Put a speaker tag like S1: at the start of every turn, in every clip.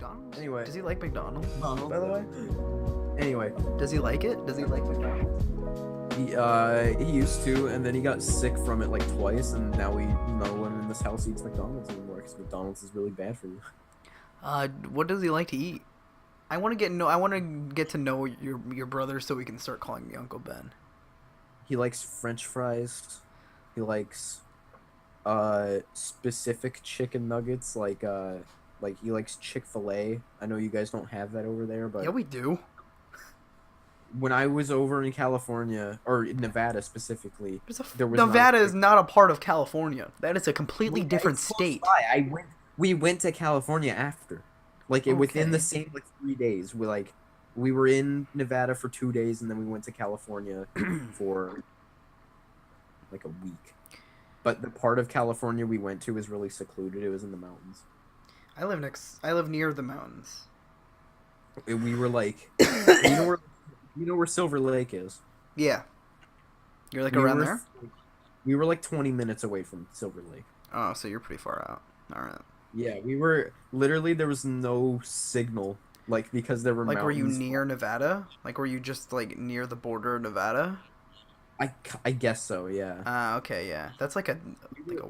S1: McDonald's?
S2: Anyway.
S1: Does he like McDonald's,
S2: McDonald's.
S1: by the way?
S2: Anyway,
S1: Does he like it? Does he like McDonald's?
S2: he used to, and then he got sick from it like twice, and now no one in this house eats McDonald's anymore because McDonald's is really bad for you.
S1: What does he like to eat? I want to get to know your brother so we can start calling me Uncle Ben.
S2: He likes French fries. He likes specific chicken nuggets, like he likes Chick-fil-A. I know you guys don't have that over there, but
S1: Yeah, we do.
S2: when I was over in California, or in Nevada specifically, there was
S1: Nevada
S2: not
S1: is not a part of California. That is a completely
S2: Well,
S1: different
S2: it's close
S1: state.
S2: by. We went to California after, within the
S1: Okay.
S2: same 3 days. We were in Nevada for 2 days, and then we went to California for like a week. But the part of California we went to was really secluded. It was in the mountains.
S1: I live near the mountains.
S2: And we were like, you know where Silver Lake is?
S1: Yeah. You're like
S2: We
S1: around
S2: were,
S1: there?
S2: We were like 20 minutes away from Silver Lake.
S1: Oh, so you're pretty far out. All right.
S2: Yeah, we were literally, there was no signal, because there were
S1: Like,
S2: mountains.
S1: were you near Nevada? Like, were you just like near the border of Nevada?
S2: I guess so, yeah.
S1: Ah, okay, yeah. That's like a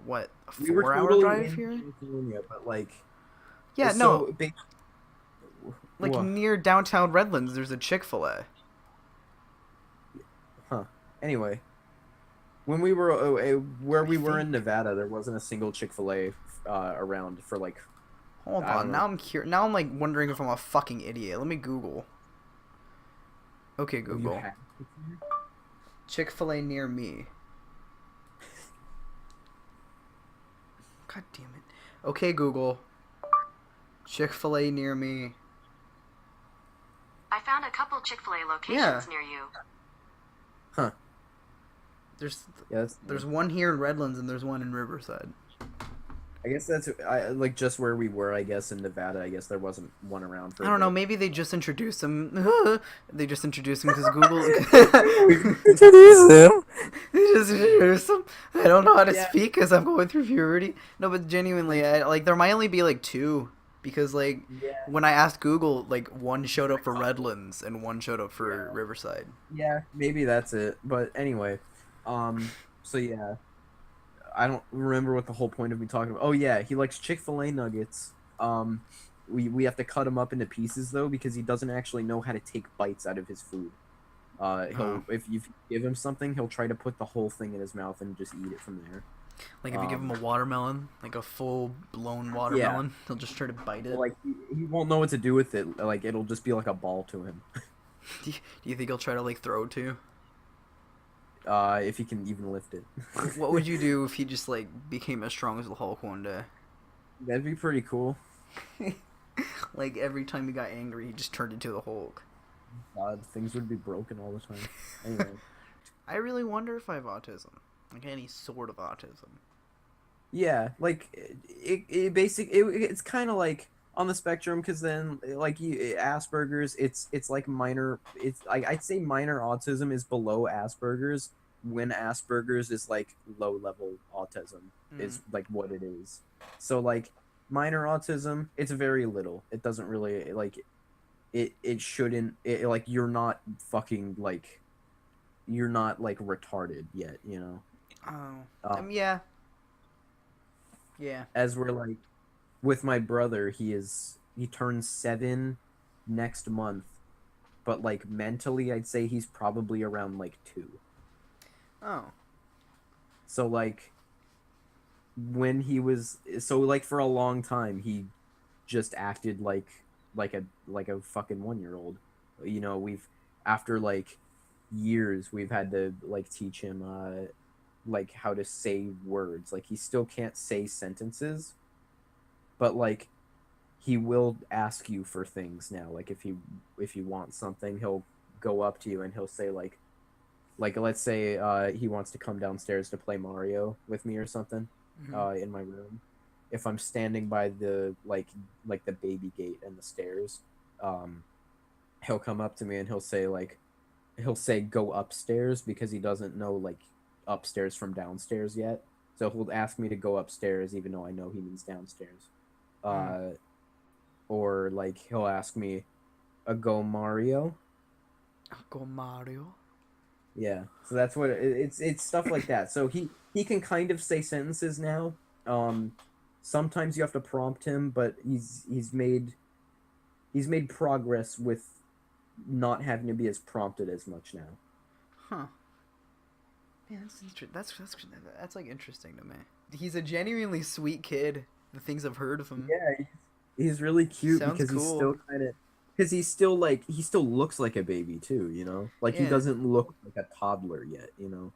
S1: what? A
S2: We were
S1: 4-hour
S2: totally
S1: drive
S2: in
S1: here?
S2: California, but
S1: Yeah,
S2: so
S1: no.
S2: ba-
S1: Like
S2: Wha-
S1: near downtown Redlands, there's a Chick-fil-A.
S2: Huh. Anyway, when we were where we were
S1: think-
S2: in Nevada, there wasn't a single Chick-fil-A around for
S1: Hold
S2: I don't
S1: on.
S2: know.
S1: Now I'm curious. Now I'm like wondering if I'm a fucking idiot. Let me Google. Okay,
S2: you
S1: Google.
S2: had-
S1: Chick-fil-A near me. God damn it. Okay, Google. Chick-fil-A near me.
S3: I found a couple Chick-fil-A locations
S1: Yeah.
S3: near you.
S2: Huh.
S1: There's
S2: Yeah,
S1: there's one here in Redlands and there's one in Riverside.
S2: I guess that's just where we were. I guess in Nevada. I guess there wasn't one around for.
S1: I don't know. Maybe they just introduced him. They just introduced him because Google.
S2: Introduce him.
S1: They just introduced him. I don't know how to
S2: Yeah.
S1: speak because I'm going through puberty. No, but genuinely, there might only be like two because
S2: Yeah.
S1: when I asked Google, one showed up for Redlands and one showed up for Riverside.
S2: Yeah, maybe that's it. But anyway, so yeah, I don't remember what the whole point of me talking about. Oh yeah, he likes Chick-fil-A nuggets. We have to cut him up into pieces though because he doesn't actually know how to take bites out of his food. If you give him something, he'll try to put the whole thing in his mouth and just eat it from there.
S1: Like if you give him a watermelon, like a full blown watermelon, he'll just try to bite it.
S2: He won't know what to do with it. It'll just be like a ball to him.
S1: Do you think he'll try to throw too?
S2: If he can even lift it.
S1: What would you do if he just became as strong as the Hulk one day?
S2: That'd be pretty cool.
S1: Like every time he got angry, he just turned into the Hulk.
S2: God, things would be broken all the time. Anyway.
S1: I really wonder if I have autism, like any sort of autism.
S2: Yeah, it's kind of like on the spectrum because then Asperger's, it's like minor. I'd say minor autism is below Asperger's when Asperger's is low level autism is what it is. So minor autism, it's very little. It doesn't really it shouldn't you're not fucking you're not retarded yet, you know.
S1: Oh, yeah. Yeah.
S2: As we're with my brother, he turns 7 next month, but mentally I'd say he's probably around 2.
S1: Oh.
S2: So when he was for a long time he just acted like a fucking 1-year-old. You know, we've after years we've had to teach him how to say words. He still can't say sentences, but he will ask you for things now. If he wants something, he'll go up to you and he'll say let's say he wants to come downstairs to play Mario with me or something. In my room. If I'm standing by the the baby gate and the stairs, he'll come up to me and he'll say go upstairs because he doesn't know upstairs from downstairs yet. So he'll ask me to go upstairs even though I know he means downstairs. or like he'll ask me, "A go Mario?"
S1: Uncle Mario.
S2: Yeah, so that's what it's stuff like that. So he can kind of say sentences now. Um, Sometimes you have to prompt him, but he's made progress with not having to be as prompted as much now.
S1: Huh. Yeah, that's like interesting to me. He's a genuinely sweet kid. The things I've heard of him.
S2: Yeah, he's really cute
S1: Sounds
S2: because he's
S1: cool.
S2: still kind of because he's still like he still looks like a baby too, you know? Like he
S1: Yeah.
S2: doesn't look like a toddler yet, you know?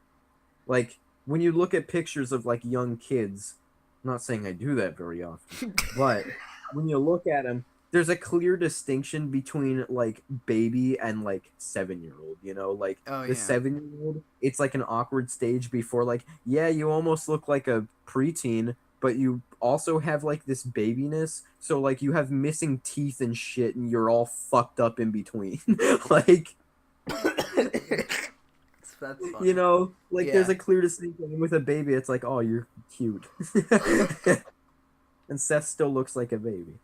S2: Like when you look at pictures of like young kids, I'm not saying I do that very often, but when you look at them, there's a clear distinction between like baby and like 7-year old, you know? Like
S1: Oh
S2: the
S1: yeah.
S2: 7-year old, it's like an awkward stage before like, yeah, you almost look like a preteen, but you also have like this babiness, so like you have missing teeth and shit and you're all fucked up in between. Like
S1: That's
S2: you
S1: funny.
S2: know, like there's
S1: Yeah.
S2: a clear distinction with a baby. It's like, oh, you're cute, and Seth still looks like a baby.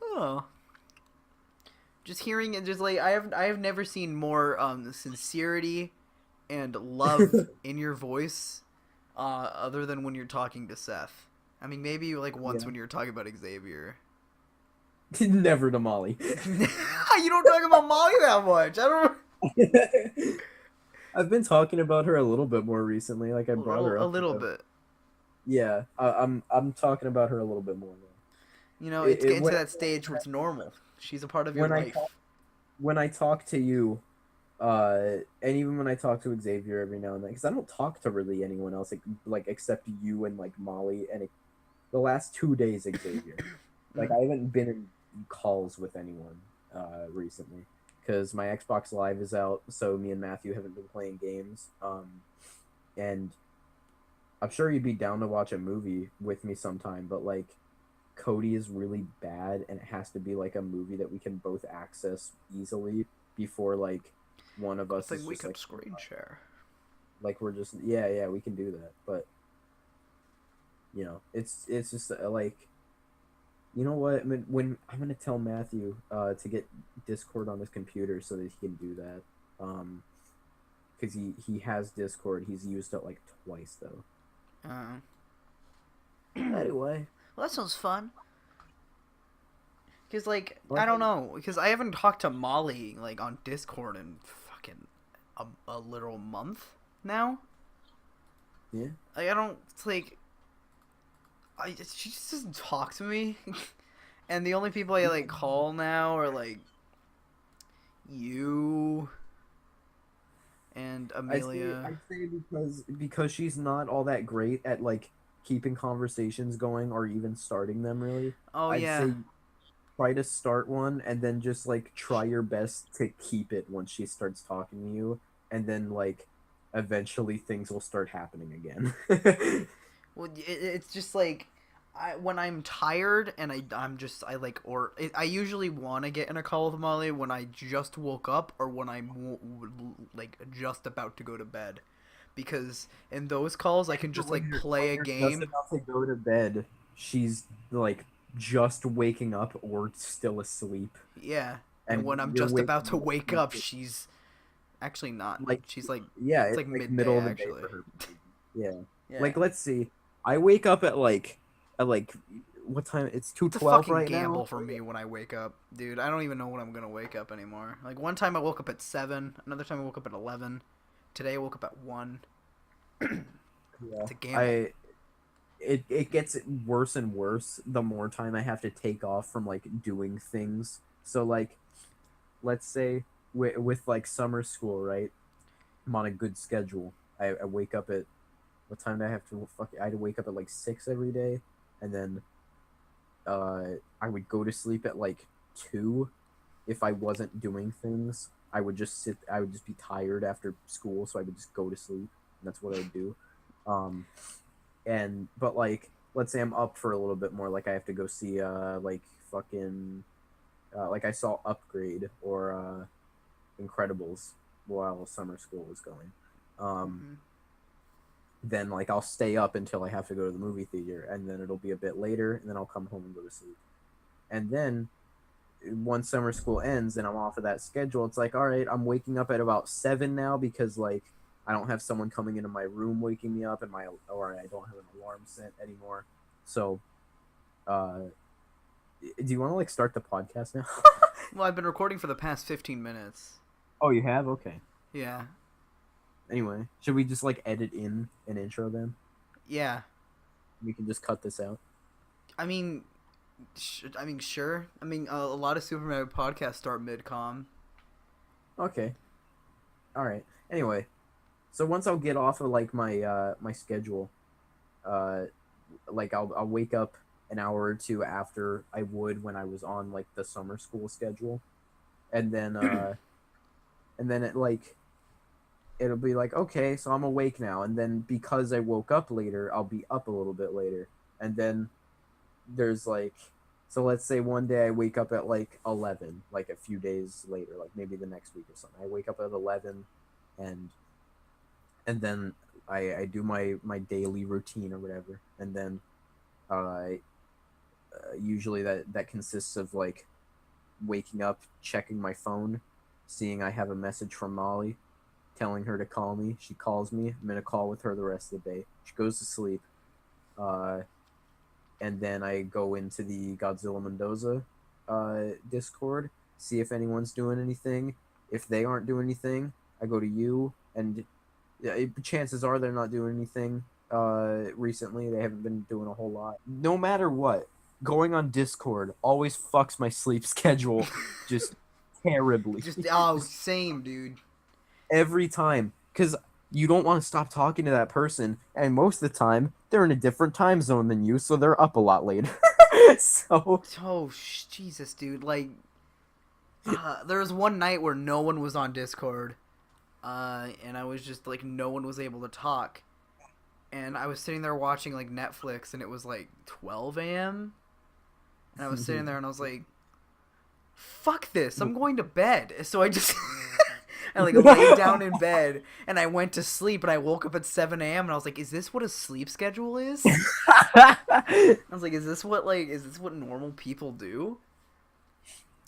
S1: Oh. Just hearing it, just like I have never seen more sincerity and love in your voice, other than when you're talking to Seth. I mean, maybe like once
S2: Yeah,
S1: when you're talking about Xavier.
S2: never to Molly.
S1: You don't talk about Molly that much. I don't.
S2: I've been talking about her a little bit more recently. Like I brought her
S1: A
S2: up.
S1: little bit.
S2: Yeah, I'm talking about her a little bit more now.
S1: You know,
S2: It,
S1: it's
S2: it
S1: getting to
S2: when
S1: that stage where it's normal. She's a part of your
S2: when I
S1: life.
S2: talk when I talk to you, and even when I talk to Xavier every now and then, because I don't talk to really anyone else like except you and like Molly and the last 2 days Xavier. Like I haven't been in calls with anyone recently because my Xbox Live is out, so me and Matthew haven't been playing games. And I'm sure you'd be down to watch a movie with me sometime, but like Cody is really bad, and it has to be like a movie that we can both access easily before like one of
S1: Good
S2: us is
S1: thing we
S2: just
S1: can
S2: like
S1: screen share.
S2: we're just yeah we can do that, but it's just like you know what? I mean, when I'm gonna tell Matthew to get Discord on his computer so that he can do that, because he has Discord. He's used it like twice though.
S1: Uh,
S2: Anyway,
S1: well, that sounds fun. Cause like
S2: well,
S1: I don't know, because I haven't talked to Molly like on Discord in fucking a literal month now.
S2: yeah,
S1: Like I don't it's like she just doesn't talk to me, and the only people I like call now are like you and Amelia.
S2: I'd say because she's not all that great at like keeping conversations going or even starting them really.
S1: Oh
S2: I'd
S1: yeah.
S2: say try to start one and then just like try your best to keep it once she starts talking to you, and then like eventually things will start happening again.
S1: Well, it's just like when I'm tired and I like I usually want to get in a call with Molly when I just woke up or when I'm like just about to go to bed, because in those calls I can just like
S2: When
S1: play a
S2: you're just
S1: game.
S2: about to go to bed, she's like just waking up or still asleep,
S1: Yeah, and
S2: and
S1: when I'm
S2: you're
S1: just about
S2: waking
S1: to
S2: up.
S1: wake up, she's actually not.
S2: Like
S1: She's like
S2: yeah,
S1: it's
S2: it's
S1: like
S2: like
S1: midday
S2: middle of the day
S1: actually.
S2: for her. Yeah.
S1: Yeah.
S2: Like let's see. I wake up at like what time? It's
S1: It's a
S2: 2:12
S1: fucking
S2: right
S1: gamble
S2: now.
S1: for me when I wake up, dude. I don't even know when I'm gonna wake up anymore. Like one time I woke up at 7, another time I woke up at 11. Today I woke up at 1.
S2: Yeah.
S1: It's a gamble.
S2: It gets worse and worse the more time I have to take off from like doing things. So like let's say with like summer school, right? I'm on a good schedule. I wake up at what time do I have to fuck I had to wake up at like 6 every day, and then I would go to sleep at like 2 if I wasn't doing things. I would just be tired after school, so I would just go to sleep. And that's what I would do. Um but like let's say I'm up for a little bit more, like I have to go see like fucking like I saw Upgrade or Incredibles while summer school was going. Um
S1: Hmm.
S2: then like I'll stay up until I have to go to the movie theater, and then it'll be a bit later, and then I'll come home and go to sleep. And then once summer school ends and I'm off of that schedule, it's like, all right, I'm waking up at about 7 now because like I don't have someone coming into my room waking me up, and or I don't have an alarm set anymore. So, do you want to like start the podcast now?
S1: Well, I've been recording for the past 15 minutes.
S2: Oh, you have? Okay.
S1: Yeah.
S2: Anyway, should we just like edit in an intro then?
S1: Yeah.
S2: We can just cut this out.
S1: I mean, sure. I mean, a lot of Super Mario podcasts start mid-com.
S2: Okay. All right. Anyway, so once I'll get off of like my my schedule, like I'll wake up an hour or two after I would when I was on like the summer school schedule, and then it'll be like, okay, so I'm awake now, and then because I woke up later, I'll be up a little bit later, and then there's like, so let's say one day I wake up at like 11, like a few days later, like maybe the next week or something. I wake up at 11, and then I do my daily routine or whatever, and then usually that consists of like waking up, checking my phone, seeing I have a message from Molly, telling her to call me. She calls me. I'm in a call with her the rest of the day. She goes to sleep. And then I go into the Godzilla Mendoza Discord, see if anyone's doing anything. If they aren't doing anything, I go to you, and chances are they're not doing anything recently. They haven't been doing a whole lot. No matter what, going on Discord always fucks my sleep schedule just terribly.
S1: Same, dude.
S2: Every time. Because you don't want to stop talking to that person, and most of the time they're in a different time zone than you, so they're up a lot later.
S1: Jesus, dude. Like, there was one night where no one was on Discord, and I was just like, no one was able to talk, and I was sitting there watching like Netflix, and it was like 12 a.m. and I was sitting there and I was like, fuck this, I'm going to bed. So I just I like laid down in bed and I went to sleep, and I woke up at 7 a.m. and I was like, is this what a sleep schedule is? I was like, is this what normal people do?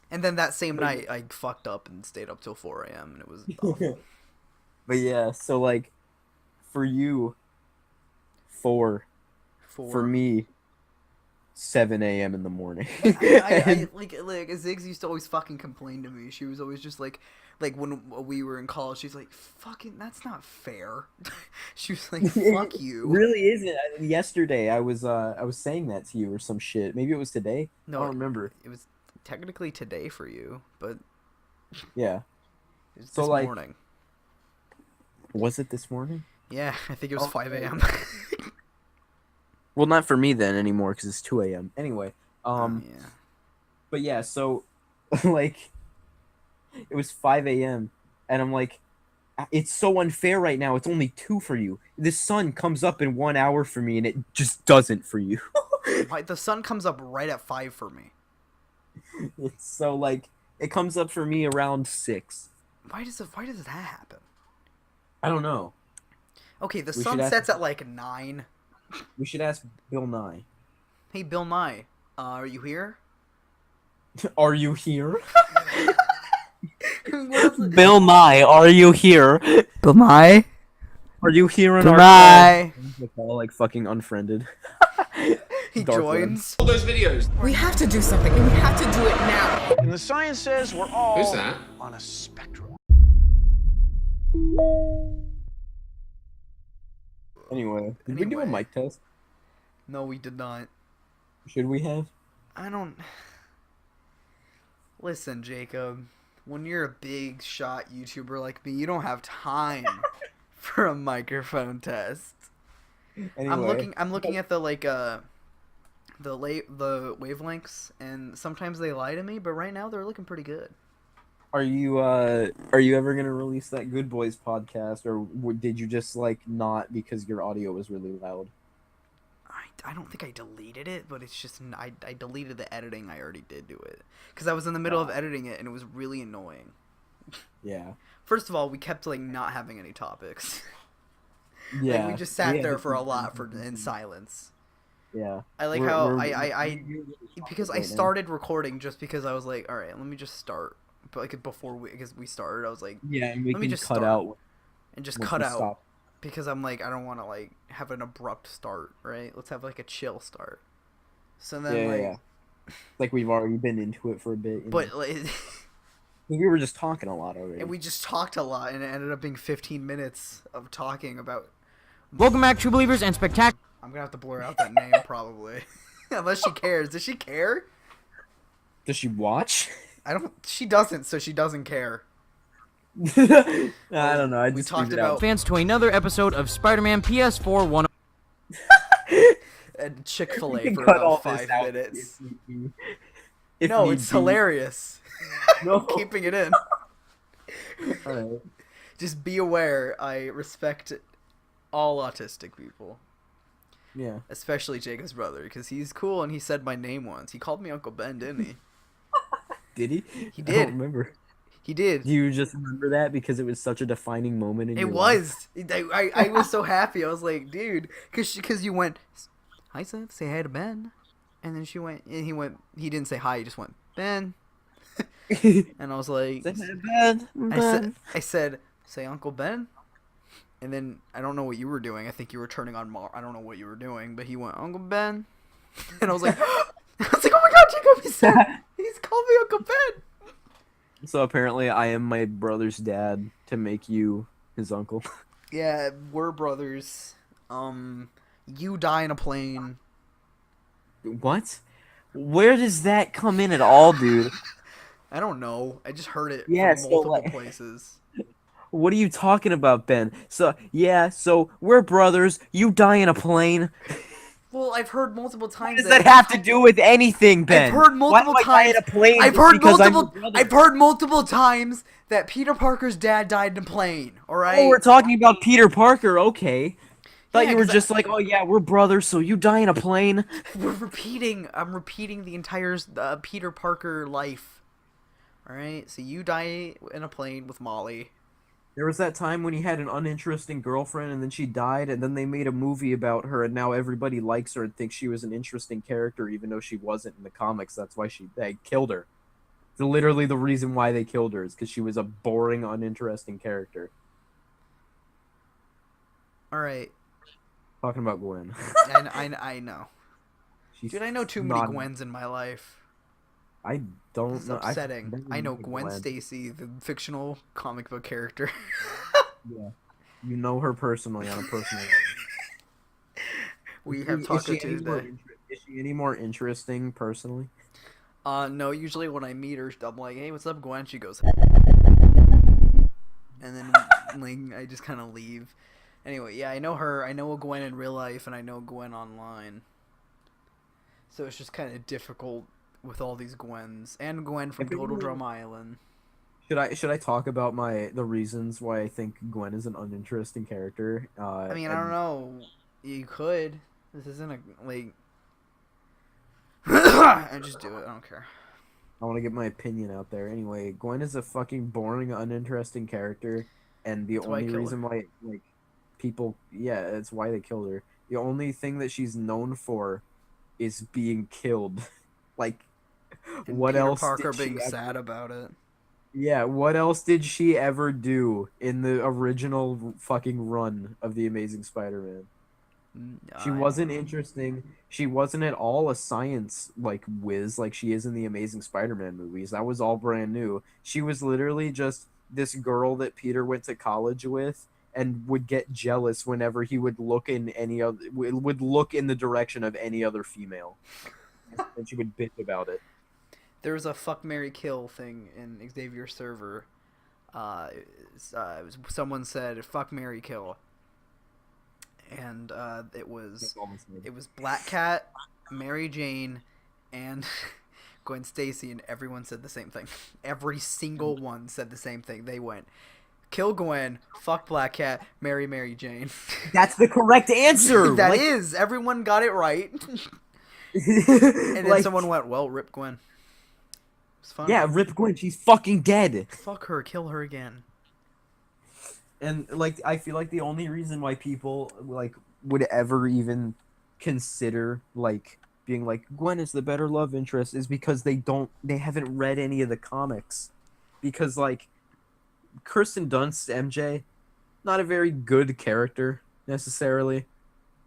S1: And then that same night I fucked up and stayed up till 4 a.m. and it was awful.
S2: But yeah, so like for you, 4. For me, 7 a.m. in the morning.
S1: I like Ziggs used to always fucking complain to me. She was always just like when we were in college, she's like, fucking, that's not fair. She was like, fuck you.
S2: Really isn't. Yesterday I was saying that to you or some shit. Maybe it was today.
S1: No,
S2: I don't remember.
S1: It was technically today for you, but
S2: yeah.
S1: It was
S2: so
S1: this
S2: like,
S1: morning.
S2: Was it this morning?
S1: Yeah, I think it was 5 a.m.
S2: Well, not for me then anymore because it's 2 a.m. Anyway,
S1: Yeah.
S2: But yeah, so like it was 5 a.m. and I'm like, it's so unfair right now. It's only 2 for you. The sun comes up in 1 hour for me, and it just doesn't for you.
S1: The sun comes up right at 5 for me.
S2: It's so like it comes up for me around 6.
S1: Why does that happen?
S2: I don't know.
S1: Okay, the sun sets at like 9.
S2: We should ask Bill Nye.
S1: Hey, Bill Nye, are you here?
S2: Are you here?
S4: Bill Nye, are you here?
S1: Bill Nye?
S2: Are you here in
S1: Bill
S2: our
S1: Nye?
S2: all like fucking unfriended.
S1: He
S2: Dark
S1: joins.
S5: All those videos.
S6: We have to do something, and we have to do it now.
S5: And the science says we're all
S7: Who's that?
S5: on a spectrum.
S2: Anyway, did we do a mic test?
S1: No, we did not.
S2: Should we have?
S1: I don't... Listen, Jacob. When you're a big shot YouTuber like me, you don't have time for a microphone test.
S2: Anyway.
S1: I'm looking at the the wavelengths, and sometimes they lie to me, but right now they're looking pretty good.
S2: Are you ever gonna release that Good Boys podcast, or did you just like not because your audio was really loud?
S1: I don't think I deleted it, but it's just I deleted the editing I already did to it because I was in the middle of editing it and it was really annoying.
S2: Yeah.
S1: First of all, we kept like not having any topics.
S2: Yeah.
S1: Like, we just sat there for a lot in silence.
S2: Yeah.
S1: I like
S2: We're-
S1: how
S2: we're-
S1: because I
S2: right now.
S1: started recording just because I was like, all right, let me just start. But like because we started, I was like,
S2: Yeah, and we
S1: let me
S2: can
S1: just
S2: cut
S1: start.
S2: out
S1: and just
S2: once
S1: cut
S2: we
S1: out
S2: stop.
S1: because I'm like, I don't want to like have an abrupt start, right? Let's have like a chill start. So then
S2: Yeah. Like we've already been into it for a bit. You
S1: but
S2: know?
S1: like,
S2: We were just talking a lot already.
S1: and we just talked a lot, and it ended up being 15 minutes of talking about.
S7: Welcome back, true believers and spectacular.
S1: I'm gonna have to blur out that name probably, unless she cares. Does she care?
S2: Does she watch?
S1: I don't. She doesn't, so she doesn't care.
S2: I don't know. I
S1: We
S2: just
S1: talked
S2: figured out.
S1: about
S7: Fans to another episode of Spider-Man PS4 1.
S1: and Chick-fil-A
S2: We can
S1: for
S2: cut
S1: about
S2: all
S1: 5
S2: this out
S1: minutes.
S2: if
S1: No,
S2: need
S1: it's
S2: be.
S1: hilarious.
S2: No.
S1: I'm keeping it in.
S2: Alright.
S1: Just be aware, I respect all autistic people,
S2: Yeah.
S1: especially Jacob's brother, because he's cool and he said my name once. He called me Uncle Ben, didn't he?
S2: Did he?
S1: He
S2: I
S1: did.
S2: don't remember.
S1: He did.
S2: Do you just remember that because it was such a defining moment in
S1: It
S2: your life?
S1: was. I was so happy. I was like, dude, because you went, hi, Seth, say hi to Ben. And then he didn't say hi, he just went, Ben. And I was like, I said, say Uncle Ben. And then I don't know what you were doing. I think you were turning on I don't know what you were doing, but he went, Uncle Ben. And I was like, oh my God, Jacob, he's called me Uncle Ben.
S2: So apparently I am my brother's dad to make you his uncle.
S1: Yeah, we're brothers. You die in a plane.
S2: What?
S4: Where does that come in at all, dude?
S1: I don't know. I just heard it
S2: Yeah,
S1: from
S2: so,
S1: multiple
S2: like-
S1: places.
S4: What are you talking about, Ben? So we're brothers. You die in a plane.
S1: Well, I've heard multiple times.
S4: What does that have to do with anything, Ben?
S1: I've heard multiple
S4: Why do I die
S1: times.
S4: in a plane
S1: I've
S4: just
S1: heard
S4: because I'm
S1: multiple.
S4: your brother?
S1: I've heard multiple times that Peter Parker's dad died in a plane. All right.
S4: Oh, we're talking about Peter Parker. Okay. Thought
S1: Yeah,
S4: you were
S1: 'cause
S4: just like, oh yeah, we're brothers, so you die in a plane.
S1: We're repeating. I'm repeating the entire Peter Parker life. All right. So you die in a plane with Molly.
S2: There was that time when he had an uninteresting girlfriend and then she died and then they made a movie about her and now everybody likes her and thinks she was an interesting character even though she wasn't in the comics. That's why they killed her. It's literally the reason why they killed her is because she was a boring, uninteresting character.
S1: All right.
S2: Talking about Gwen.
S1: I know.
S2: She's
S1: Dude, I know too many
S2: not-
S1: Gwens in my life.
S2: I don't
S1: It's
S2: know. I've
S1: upsetting.
S2: never
S1: I know
S2: met
S1: Gwen Stacy, the fictional comic book character.
S2: Yeah. You know her personally on a personal level.
S1: We have Taco Tuesday.
S2: Is she any more interesting personally?
S1: No, usually when I meet her, I'm like, hey, what's up, Gwen? She goes, and then like I just kind of leave. Anyway, yeah, I know her. I know Gwen in real life, and I know Gwen online. So it's just kind of difficult with all these Gwens and Gwen from
S2: Have you
S1: Total
S2: ever-
S1: Drum Island.
S2: Should I talk about the reasons why I think Gwen is an uninteresting character?
S1: I mean, I don't know. You could. This isn't a like. I just do it. I don't care.
S2: I want to get my opinion out there. Anyway, Gwen is a fucking boring, uninteresting character, and the
S1: That's why I
S2: only
S1: kill her.
S2: reason why like people, yeah, that's why they killed her. The only thing that she's known for is being killed. Like,
S1: And
S2: what
S1: Peter
S2: else?
S1: Parker
S2: did she
S1: being
S2: ever-
S1: sad about it.
S2: Yeah, what else did she ever do in the original fucking run of the Amazing Spider-Man? She wasn't interesting. She wasn't at all a science like whiz like she is in the Amazing Spider-Man movies. That was all brand new. She was literally just this girl that Peter went to college with and would get jealous whenever he would look in the direction of any other female. And she would bitch about it.
S1: There was a fuck, marry, kill thing in Xavier's server. Someone said fuck, marry, kill, and it was Black Cat, Mary Jane, and Gwen Stacy, and everyone said the same thing. Every single one said the same thing. They went, kill Gwen, fuck Black Cat, marry Mary Jane.
S4: That's the correct answer.
S1: That
S4: Like,
S1: is, everyone got it right. And then someone went, well, rip Gwen. It's fun.
S4: yeah, rip Gwen. She's fucking dead.
S1: Fuck her, kill her again.
S2: And like I feel like the only reason why people like would ever even consider like being like Gwen is the better love interest is because they haven't read any of the comics. Because like Kirsten Dunst's MJ, not a very good character necessarily.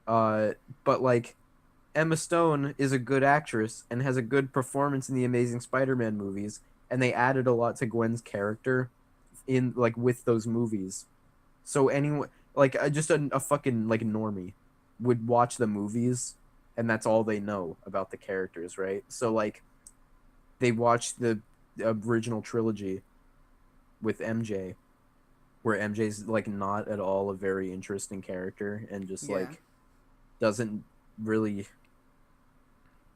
S2: But like Emma Stone is a good actress and has a good performance in the Amazing Spider-Man movies, and they added a lot to Gwen's character in like with those movies. So anyone like just a fucking like normie would watch the movies and that's all they know about the characters, right? So like they watched the original trilogy with MJ where MJ's like not at all a very interesting character and just
S1: Yeah.
S2: like doesn't really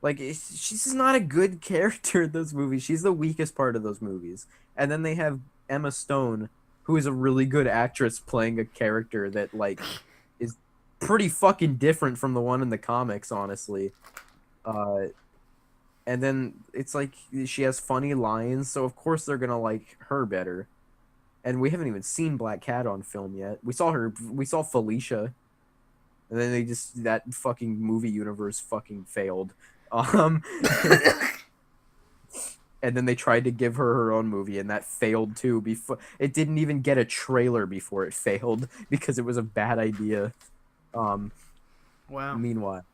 S2: like she's just not a good character in those movies. She's the weakest part of those movies. And then they have Emma Stone, who is a really good actress playing a character that like is pretty fucking different from the one in the comics, honestly. And then it's like she has funny lines, so of course they're gonna like her better. And we haven't even seen Black Cat on film yet. We saw Felicia, and then they just that fucking movie universe fucking failed. And then they tried to give her own movie, and that failed too. Before it didn't even get a trailer before it failed because it was a bad idea.
S1: Wow.
S2: Meanwhile,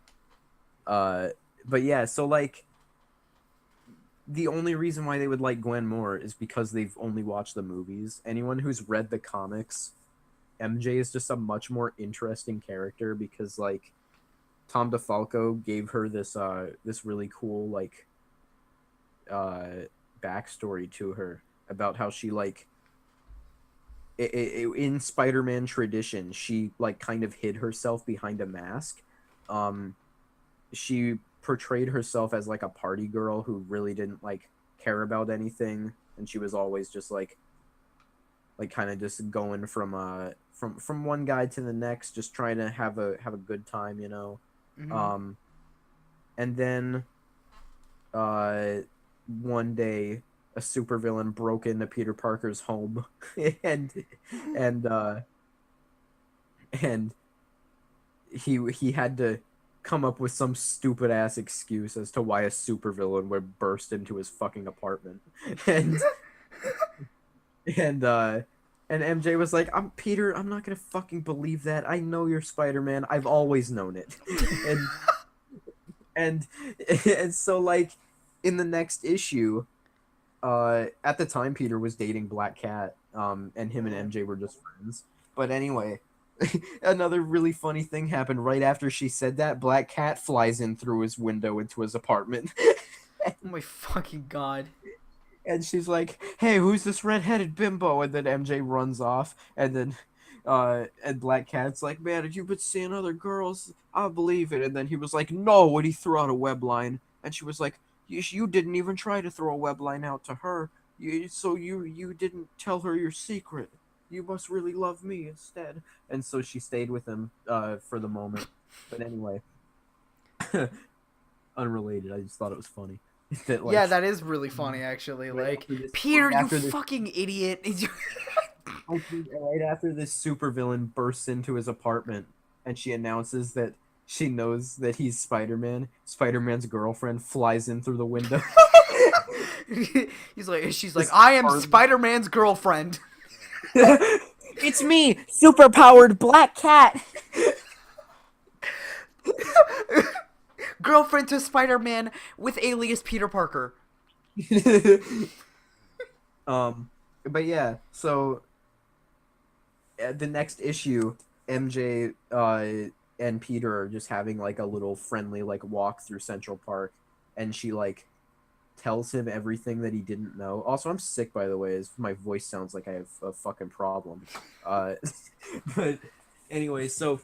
S2: but yeah, so like the only reason why they would like Gwen more is because they've only watched the movies. Anyone who's read the comics, MJ is just a much more interesting character because like Tom DeFalco gave her this this really cool like backstory to her about how she like in Spider-Man tradition she like kind of hid herself behind a mask. She portrayed herself as like a party girl who really didn't like care about anything, and she was always just like kind of just going from one guy to the next, just trying to have a good time, you know.
S1: Mhm.
S2: And then one day a supervillain broke into Peter Parker's home and and he had to come up with some stupid ass excuse as to why a supervillain would burst into his fucking apartment. And and MJ was like, "I'm Peter, I'm not going to fucking believe that. I know you're Spider-Man. I've always known it." and and so like in the next issue, at the time Peter was dating Black Cat, and him and MJ were just friends. But anyway, another really funny thing happened right after she said that. Black Cat flies in through his window into his apartment.
S1: Oh my fucking god.
S2: And she's like, "Hey, who's this redheaded bimbo?" And then MJ runs off, and then and Black Cat's like, "Man, if you've been seeing other girls, I'll believe it." And then he was like, "No," and he threw out a web line, and she was like, "You didn't even try to throw a web line out to her. You didn't tell her your secret. You must really love me instead." And so she stayed with him for the moment. But anyway, unrelated. I just thought it was funny. That, like,
S1: Yeah, that is really funny actually.
S2: right
S1: Like,
S2: after this-
S1: Peter,
S2: right
S1: you
S2: after this-
S1: fucking idiot.
S2: right after this supervillain bursts into his apartment and she announces that she knows that he's Spider-Man, Spider-Man's girlfriend flies in through the window.
S1: She's like,
S2: This
S1: "I am
S2: hard-
S1: Spider-Man's girlfriend."
S4: It's me, superpowered Black Cat.
S1: Girlfriend to Spider-Man with alias Peter Parker.
S2: But yeah, so the next issue, MJ and Peter are just having like a little friendly like walk through Central Park, and she like tells him everything that he didn't know. Also, I'm sick, by the way, as my voice sounds like I have a fucking problem. But anyway, so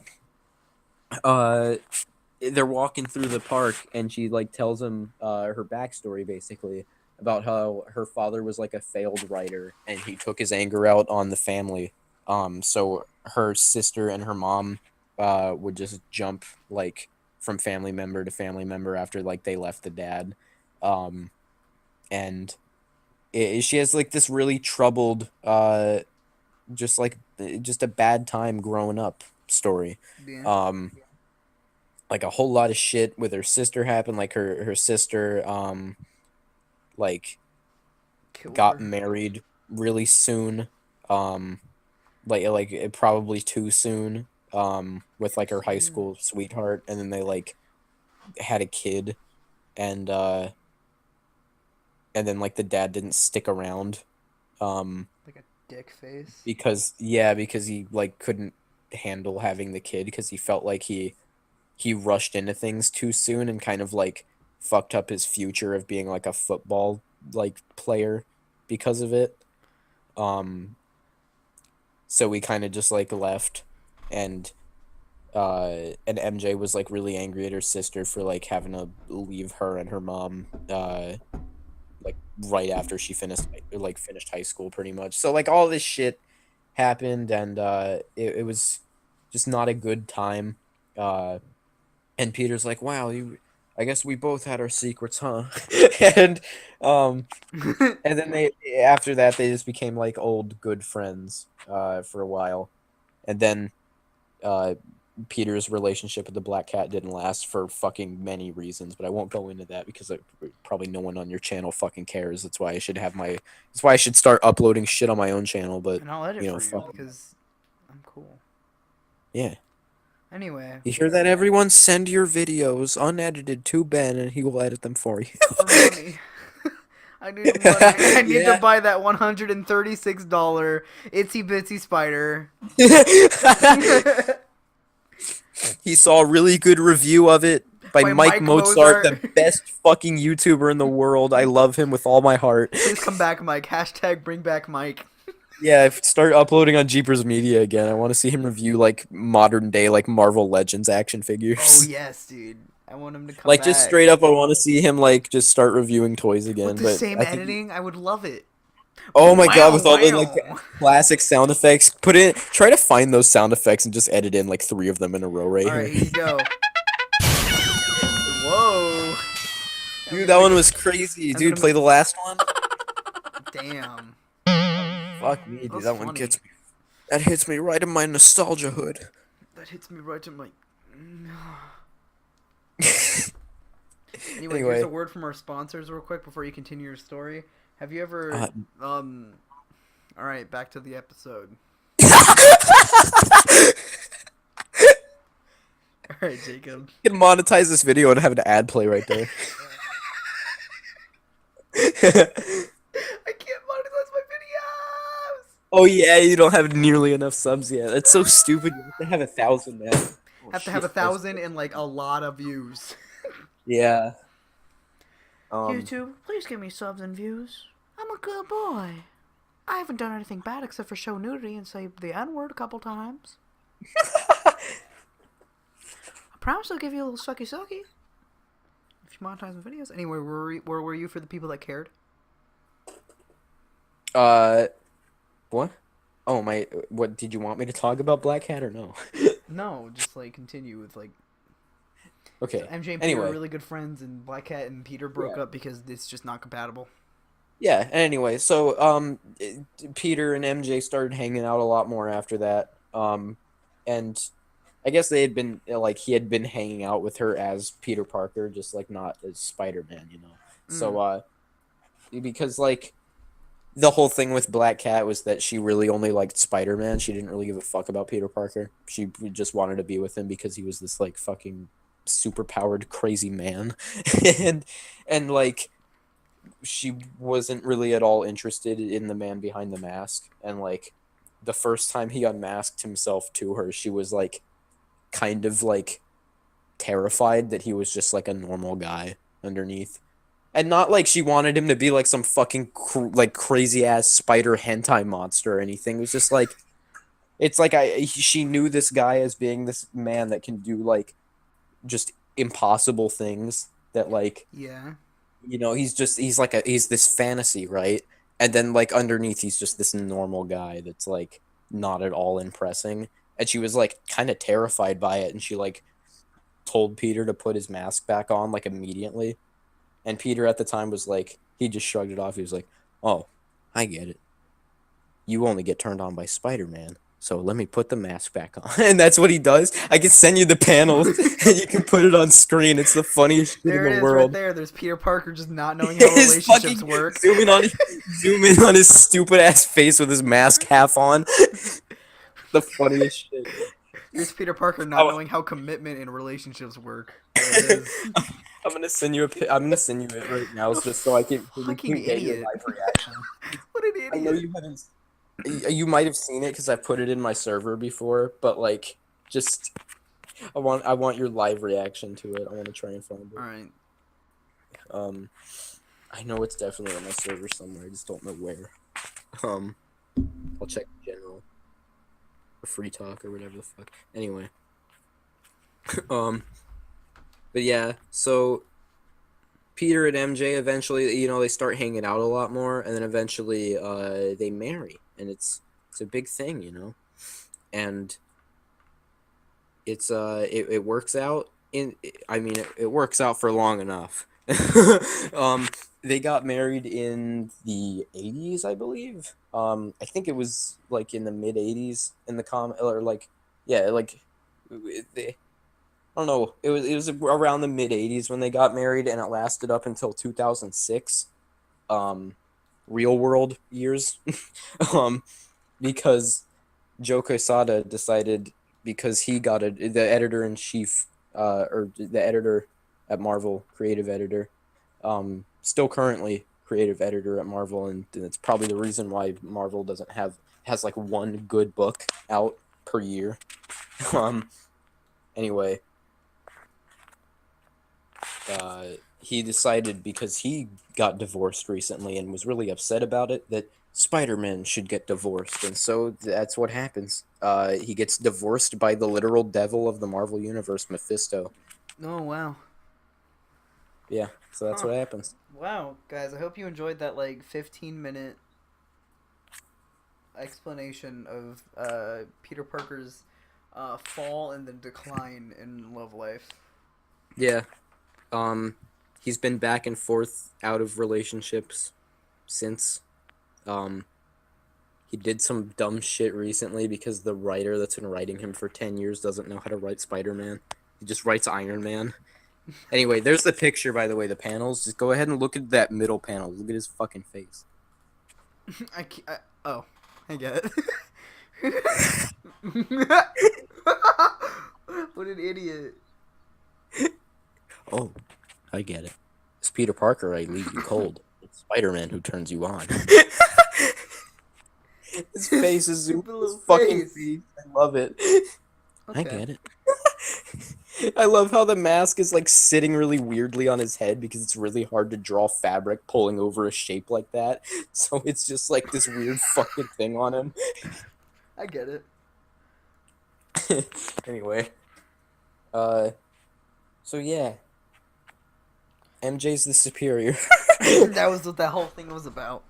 S2: they're walking through the park, and she like tells him her backstory basically about how her father was like a failed writer, and he took his anger out on the family. So her sister and her mom would just jump like from family member to family member after like they left the dad. And she has like this really troubled just a bad time growing up story.
S1: Yeah.
S2: like a whole lot of shit with her sister happened. Like her sister like
S1: Killed
S2: got
S1: her.
S2: married really soon. Like probably too soon. With like her high school sweetheart, and then they like had a kid, and then like the dad didn't stick around.
S1: Like a dick face.
S2: Because he like couldn't handle having the kid because he felt like he rushed into things too soon and kind of like fucked up his future of being like a football like player because of it. So we kind of just like left, and MJ was like really angry at her sister for like having to leave her and her mom like right after she finished high school pretty much. So like all this shit happened, and it was just not a good time. And Peter's like, "Wow, I guess we both had our secrets, huh?" and and then after that they just became like old good friends for a while, and then Peter's relationship with the black cat didn't last for fucking many reasons, but I won't go into that because probably no one on your channel fucking cares. That's why I should start uploading shit on my own channel. But
S1: And I'll edit for you
S2: fuck
S1: because I'm cool.
S2: yeah.
S1: Anyway.
S2: You hear that, everyone? Send your videos unedited to Ben, and he will edit them for you.
S1: For money. I need money. I need
S2: Yeah.
S1: to buy that $136 itsy bitsy spider.
S2: He saw a really good review of it by
S1: By
S2: Mike
S1: Mike
S2: Mozart,
S1: Mozart.
S2: the best fucking YouTuber in the world. I love him with all my heart.
S1: Please come back, Mike. Hashtag bring back Mike.
S2: Yeah, start uploading on Jeepers Media again. I want to see him review like modern day like Marvel Legends action figures.
S1: Oh yes, dude. I want him to come
S2: Like
S1: back.
S2: just straight up, I want to see him like just start reviewing toys again.
S1: with the
S2: but
S1: same
S2: I think
S1: editing. I would love it.
S2: Oh my god, with all the
S1: Wow.
S2: like classic sound effects, try to find those sound effects and just edit in like 3 of them in a row right
S1: All right,
S2: here.
S1: here you go. Whoa.
S2: Dude, that one was crazy.
S1: I'm
S2: Dude,
S1: gonna-
S2: play the last one.
S1: Damn.
S2: Fuck me, dude.
S1: That's
S2: That one
S1: funny.
S2: gets me. That hits me right in my nostalgia hood.
S1: That hits me right in my.
S2: Anyway.
S1: Here's a word from our sponsors, real quick, before you continue your story. Have you ever? All right, back to the episode. All right, Jacob.
S2: You can monetize this video and have an ad play right there.
S1: I can't monetize my videos.
S2: Oh yeah, you don't have nearly enough subs yet. That's so stupid. You have to have 1,000 now. Oh,
S1: Have to have
S2: shit.
S1: 1,000 and like a lot of views.
S2: Yeah.
S1: YouTube, please give me subs and views. I'm a good boy. I haven't done anything bad except for show nudity and say the N-word a couple times. I promise I'll give you a little sucky sucky. If you monetize my videos. Anyway, where were you for the people that cared?
S2: What? Oh my. What did you want me to talk about, Black Hat, or no?
S1: No, just like continue with like.
S2: Okay.
S1: So MJ and Peter
S2: Anyway.
S1: are really good friends, and Black Cat and Peter broke up because it's just not compatible.
S2: Yeah. Anyway, so Peter and MJ started hanging out a lot more after that. And I guess they had been like he had been hanging out with her as Peter Parker, just like not as Spider-Man, you know. So because like the whole thing with Black Cat was that she really only liked Spider-Man. She didn't really give a fuck about Peter Parker. She just wanted to be with him because he was this like fucking super powered crazy man. and like she wasn't really at all interested in the man behind the mask. And like the first time he unmasked himself to her, she was like kind of like terrified that he was just like a normal guy underneath. And not like she wanted him to be like some fucking like crazy ass spider hentai monster or anything. It was just like it's like she knew this guy as being this man that can do like just impossible things that like
S1: Yeah.
S2: you know he's this fantasy, right? And then like underneath he's just this normal guy that's like not at all impressing. And she was like kind of terrified by it, and she like told Peter to put his mask back on like immediately. And Peter at the time was like, he just shrugged it off. He was like, "Oh, I get it. You only get turned on by Spider-Man." So let me put the mask back on. And that's what he does. I can send you the panels and you can put it on screen. It's the funniest shit
S1: There
S2: in
S1: it
S2: the
S1: is,
S2: world.
S1: right there. There's Peter Parker just not knowing how
S2: His
S1: relationships
S2: fucking
S1: work.
S2: zoom in on his stupid ass face with his mask half on. The funniest shit.
S1: Here's Peter Parker not knowing how commitment in relationships work. There it is.
S2: I'm gonna send you it right now, just so you
S1: Fucking
S2: can get your
S1: idiot.
S2: live reaction.
S1: What an
S2: I know
S1: idiot.
S2: you haven't. You might have seen it because I put it in my server before, but like, just I want your live reaction to it. I want to try and find it.
S1: Alright.
S2: I know it's definitely on my server somewhere. I just don't know where. I'll check in general. Or free talk or whatever the fuck. Anyway. But yeah, so Peter and MJ eventually, they start hanging out a lot more, and then eventually, they marry, and it's a big thing, and it works out it works out for long enough. They got married in the 80s, I believe. I think it was like in the mid 80s in the or like, yeah, like they, I don't know. It was around the mid 80s when they got married, and it lasted up until 2006. Real world years. Because Joe Quesada decided, because he got the editor in chief, or the editor at Marvel, creative editor, still currently creative editor at Marvel, and it's probably the reason why Marvel has like one good book out per year. Anyway, he decided, because he got divorced recently and was really upset about it, that Spider-Man should get divorced, and so that's what happens. He gets divorced by the literal devil of the Marvel Universe, Mephisto.
S1: Oh, wow.
S2: Yeah, so that's what happens.
S1: Wow, guys, I hope you enjoyed that, 15-minute explanation of Peter Parker's fall and the decline in love life.
S2: Yeah. He's been back and forth out of relationships since. He did some dumb shit recently because the writer that's been writing him for 10 years doesn't know how to write Spider-Man. He just writes Iron Man. Anyway, there's the picture, by the way, the panels. Just go ahead and look at that middle panel. Look at his fucking face.
S1: I get it. What an idiot.
S2: Oh, I get it. It's Peter Parker, I leave you cold. It's Spider-Man who turns you on. His face is
S1: Stupid
S2: his
S1: little
S2: fucking
S1: face.
S2: face. I love it.
S1: Okay.
S2: I get it. I love how the mask is sitting really weirdly on his head because it's really hard to draw fabric pulling over a shape like that. So it's just this weird fucking thing on him.
S1: I get it.
S2: Anyway. So yeah. MJ's the superior.
S1: That was what that whole thing was about.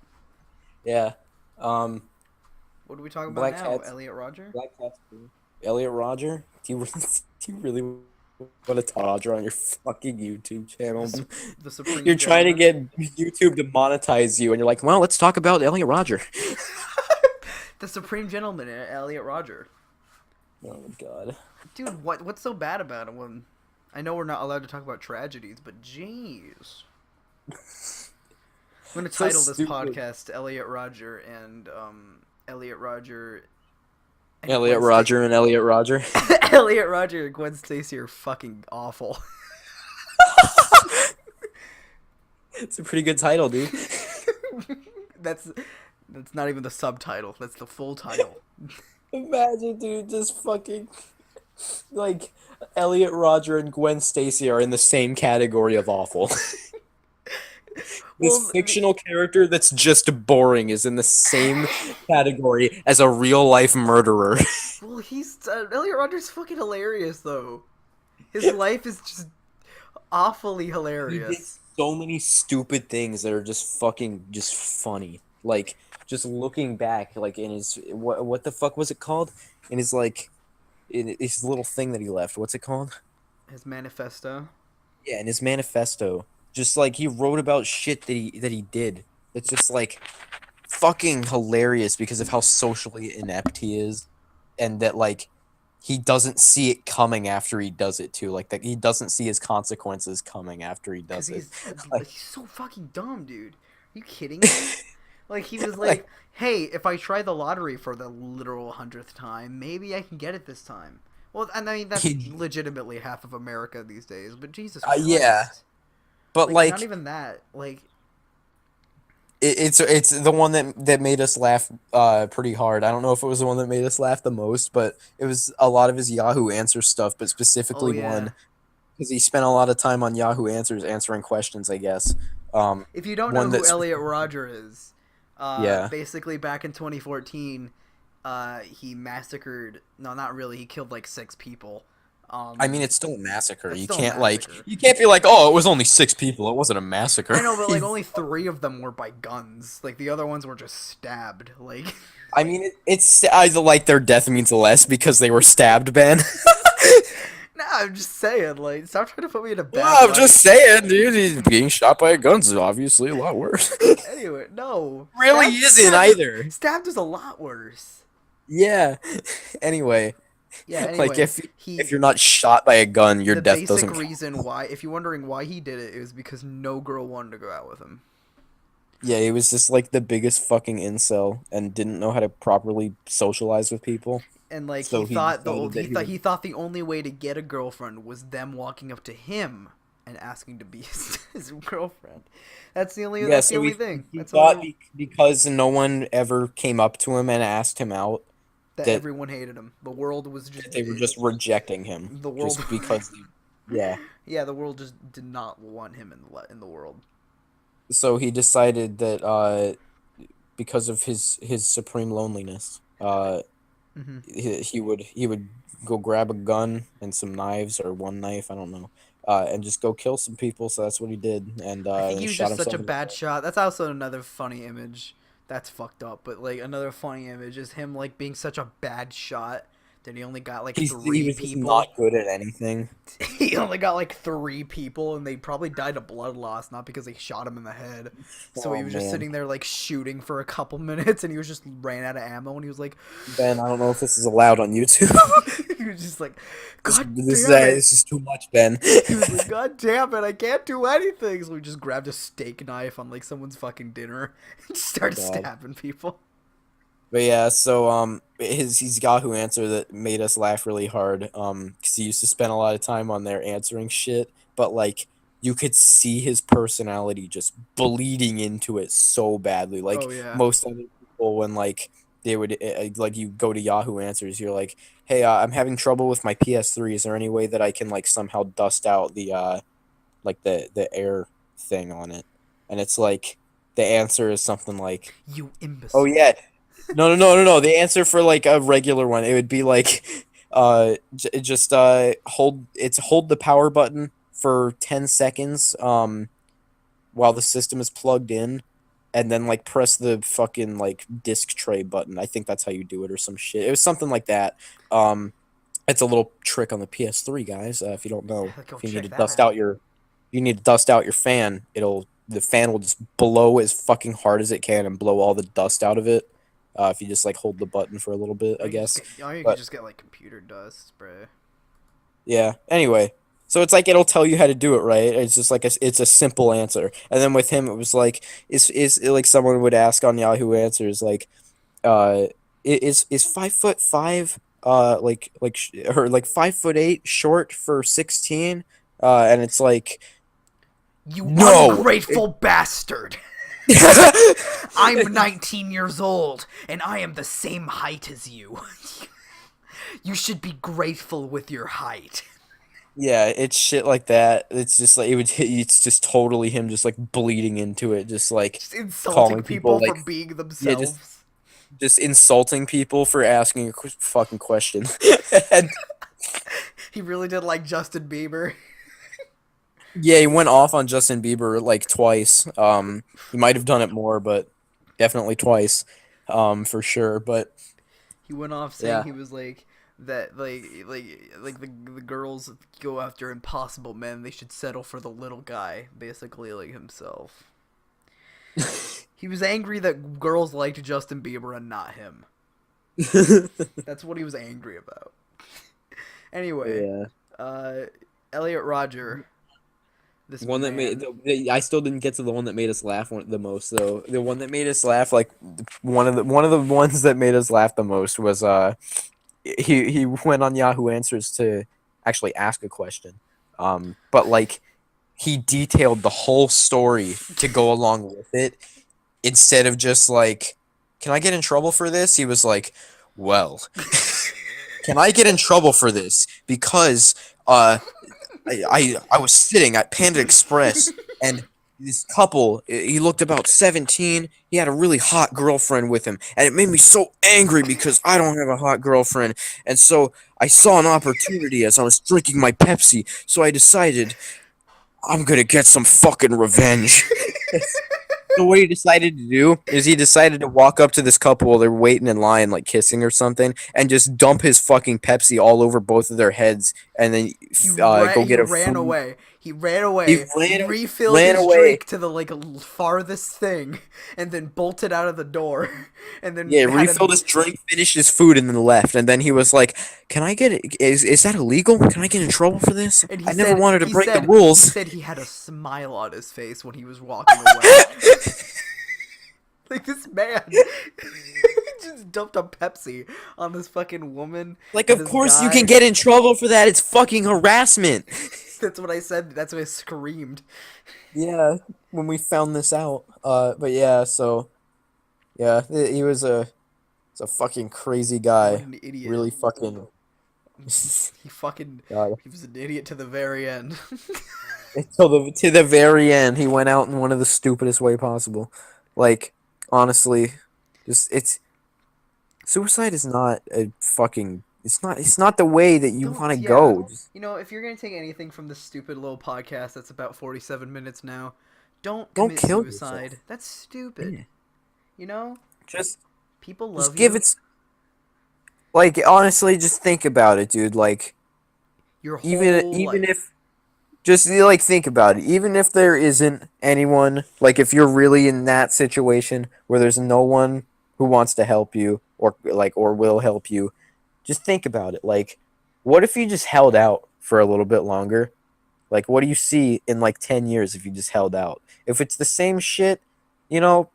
S2: Yeah.
S1: What are we talking about
S2: Black
S1: now?
S2: Cat's-
S1: Elliot Rodger?
S2: Black Cat's cool. Elliot Rodger? Do you really want to talk Rodger on your fucking YouTube channel?
S1: The Supreme
S2: You're trying to
S1: Gentleman?
S2: get YouTube to monetize you, and you're like, well, let's talk about Elliot Rodger.
S1: The Supreme Gentleman, Elliot Rodger.
S2: Oh my god.
S1: Dude, what's so bad about him? When I know we're not allowed to talk about tragedies, but jeez. I'm gonna
S2: So
S1: title this
S2: stupid.
S1: podcast Elliot Rodger and Elliot Rodger. and
S2: Elliot
S1: Gwen
S2: Rodger and Elliot Rodger.
S1: Elliot Rodger and Gwen Stacy are fucking awful.
S2: It's a pretty good title, dude.
S1: That's not even the subtitle. That's the full title.
S2: Imagine, dude, just fucking Elliot Rodger and Gwen Stacy are in the same category of awful. This
S1: Well,
S2: fictional character that's just boring is in the same category as a real life murderer.
S1: Well, he's Elliot Rodger's fucking hilarious though. His life is just awfully
S2: He did
S1: hilarious.
S2: so many stupid things that are just funny. Just looking back, in his what the fuck was it called? In his in his little thing that he left. What's it called?
S1: His manifesto.
S2: Yeah, in his manifesto. Just he wrote about shit that he did. It's just fucking hilarious because of how socially inept he is. and that like he doesn't see it coming after he does it too. Like that he doesn't see his consequences coming after he
S1: Because
S2: does it.
S1: he's so fucking dumb, dude. Are you kidding me? Like, he was
S2: Like-
S1: like, hey, if I try the lottery for the literal 100th time, maybe I can get it this time. Well, and I mean, that's legitimately half of America these days, but Jesus Christ.
S2: Yeah. But like
S1: not even that. Like,
S2: it's the one that made us laugh pretty hard. I don't know if it was the one that made us laugh the most, but it was a lot of his Yahoo Answers stuff, but specifically
S1: Oh, yeah.
S2: one because he spent a lot of time on Yahoo Answers answering questions, I guess.
S1: if you don't know
S2: One
S1: who
S2: that's-
S1: Elliot Rodger is,
S2: Yeah.
S1: basically back in 2014, he massacred. No, not really. He killed like 6 people.
S2: I mean, it's still a massacre.
S1: It's
S2: You
S1: still a
S2: can't
S1: massacre.
S2: you can't be like, oh, it was only 6 people. It wasn't a massacre.
S1: I know, but like only 3 of them were by guns. Like the other ones were just stabbed. Like,
S2: I mean, it's either like their death means less because they were stabbed, Ben.
S1: nah, I'm just saying. Like, stop trying to put me in a bad.
S2: Well, I'm
S1: light.
S2: just saying, dude. Being shot by a gun's is obviously a lot worse.
S1: Anyway, no.
S2: Really isn't either.
S1: Stabbed is a lot worse.
S2: Yeah. Anyway,
S1: Yeah. Anyway,
S2: like if you're not shot by a gun, your
S1: the
S2: death
S1: basic
S2: doesn't count.
S1: reason why, if you're wondering why he did it, is because no girl wanted to go out with him.
S2: Yeah, he was just like the biggest fucking incel and didn't know how to properly socialize with people.
S1: And like
S2: So
S1: he thought
S2: decided that
S1: he thought the only way to get a girlfriend was them walking up to him and asking to be his girlfriend. That's the only that's the only thing.
S2: He
S1: That's
S2: thought
S1: only,
S2: because no one ever came up to him and asked him out,
S1: that
S2: that
S1: everyone hated him. The world was just
S2: they were just rejecting him.
S1: The world-
S2: just because. Yeah.
S1: yeah, the world just did not want him in the world.
S2: So he decided that because of his supreme loneliness,
S1: Mhm.
S2: he would go grab a gun and some knives or one knife, I don't know, and just go kill some people. So that's what he did, and
S1: I think
S2: he
S1: he was
S2: shot
S1: just such a
S2: himself in the
S1: bad
S2: foot.
S1: shot. That's also another funny image. That's fucked up. But like another funny image is him like being such a bad shot that he only got like
S2: He
S1: 3
S2: was just
S1: people.
S2: not good at anything.
S1: He only got like 3 people, and they probably died of blood loss, not because they shot him in the head. So he
S2: Oh,
S1: was just
S2: man.
S1: sitting there like shooting for a couple minutes, and he was just ran out of ammo, and he was like,
S2: Ben, I don't know if this is allowed on YouTube.
S1: he was just like, God
S2: this
S1: damn it.
S2: is too much, Ben.
S1: He was like, God damn it, I can't do anything. So he just grabbed a steak knife on like someone's fucking dinner and just started
S2: God.
S1: stabbing people.
S2: But yeah, so his Yahoo answer that made us laugh really hard, because he used to spend a lot of time on there answering shit, but like you could see his personality just bleeding into it so badly. Like
S1: Oh, yeah.
S2: most other people, when like they would like you go to Yahoo Answers, you're like, hey, I'm having trouble with my PS3. Is there any way that I can like somehow dust out the like the air thing on it? And it's like the answer is something like,
S1: You imbecile.
S2: oh yeah. No. The answer for like a regular one, it would be like, just hold the power button for 10 seconds, while the system is plugged in, and then like press the fucking like disc tray button. I think that's how you do it or some shit. It was something like that. It's a little trick on the PS3, guys. If you don't know,
S1: Go
S2: if you
S1: check
S2: need to
S1: that
S2: dust
S1: out.
S2: out your fan, the fan will just blow as fucking hard as it can and blow all the dust out of it. If you just like hold the button for a little bit, I guess.
S1: You
S2: But-
S1: can just get like computer dust spray.
S2: Yeah. Anyway, so it's like it'll tell you how to do it, right? It's just like it's a simple answer. And then with him, it was like is like someone would ask on Yahoo Answers like, is 5'5" or like 5'8" short for 16? And it's like,
S1: You
S2: No!
S1: ungrateful bastard! I'm 19 years old, and I am the same height as you. You should be grateful with your height.
S2: yeah, it's shit like that. It's just like it's just totally him just like bleeding into it, just like
S1: Just insulting
S2: calling
S1: people,
S2: people, like,
S1: for being themselves.
S2: just insulting people for asking a fucking question. And
S1: He really did like Justin Bieber.
S2: yeah, he went off on Justin Bieber like twice. He might have done it more, but definitely twice, for sure. But
S1: He went off saying
S2: Yeah.
S1: he was like that like the girls go after impossible men, they should settle for the little guy, basically like himself. He was angry that girls liked Justin Bieber and not him. That's what he was angry about. Anyway,
S2: Yeah.
S1: Elliot Rodger. This
S2: One that
S1: man.
S2: I still didn't get to the one that made us laugh the most though. The one that made us laugh, like one of the ones that made us laugh the most was he went on Yahoo Answers to actually ask a question, but like he detailed the whole story to go along with it instead of just like, can I get in trouble for this? He was like, well, can I get in trouble for this because I was sitting at Panda Express and this couple, he looked about 17. He had a really hot girlfriend with him, and it made me so angry because I don't have a hot girlfriend. And so I saw an opportunity as I was drinking my Pepsi, so I decided I'm gonna get some fucking revenge. So what he decided to do is he decided to walk up to this couple while they're waiting in line, like kissing or something, and just dump his fucking Pepsi all over both of their heads, and then go get
S1: He
S2: a
S1: ran
S2: food.
S1: away. He ran away.
S2: He
S1: refilled
S2: ran
S1: his
S2: away.
S1: drink to the like farthest thing, and then bolted out of the door. And then
S2: Yeah,
S1: had
S2: refilled his drink, finished his food, and then left. And then he was like, "Can I get it? Is that illegal? Can I get in trouble for this?
S1: And
S2: I never wanted to break the rules."
S1: He said he had a smile on his face when he was walking away. Like, this man just dumped a Pepsi on this fucking woman.
S2: Like,
S1: and
S2: of
S1: this
S2: course you
S1: guy.
S2: can get in trouble for that. It's fucking harassment.
S1: That's what I said. That's what I screamed.
S2: Yeah, when we found this out. But yeah, so yeah, he was a fucking crazy guy.
S1: What an idiot.
S2: Really fucking.
S1: He fucking.
S2: God.
S1: He was an idiot to the very end.
S2: To the very end, he went out in one of the stupidest way possible. Like, honestly, suicide is not a fucking. It's not the way that you want to go.
S1: You know, if you're gonna take anything from this stupid little podcast that's about 47 minutes now, don't
S2: Don't
S1: commit
S2: kill
S1: suicide.
S2: yourself.
S1: That's stupid.
S2: Yeah.
S1: You know,
S2: Just
S1: people love
S2: give
S1: you.
S2: it. Like, honestly, just think about it, dude. Like,
S1: Your whole
S2: even
S1: life.
S2: if. Just like think about it. Even if there isn't anyone, like if you're really in that situation where there's no one who wants to help you or will help you, just think about it. Like, what if you just held out for a little bit longer? Like, what do you see in like 10 years if you just held out? If it's the same shit, you know,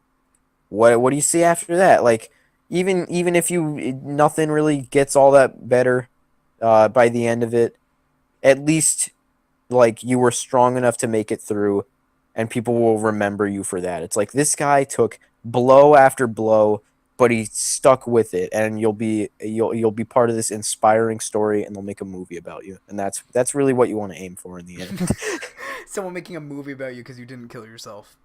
S2: what do you see after that? Like, even if nothing really gets all that better by the end of it, at least like you were strong enough to make it through, and people will remember you for that. It's like this guy took blow after blow, but he stuck with it, and you'll be part of this inspiring story, and they'll make a movie about you, and that's really what you want to aim for in the end.
S1: Someone making a movie about you because you didn't kill yourself.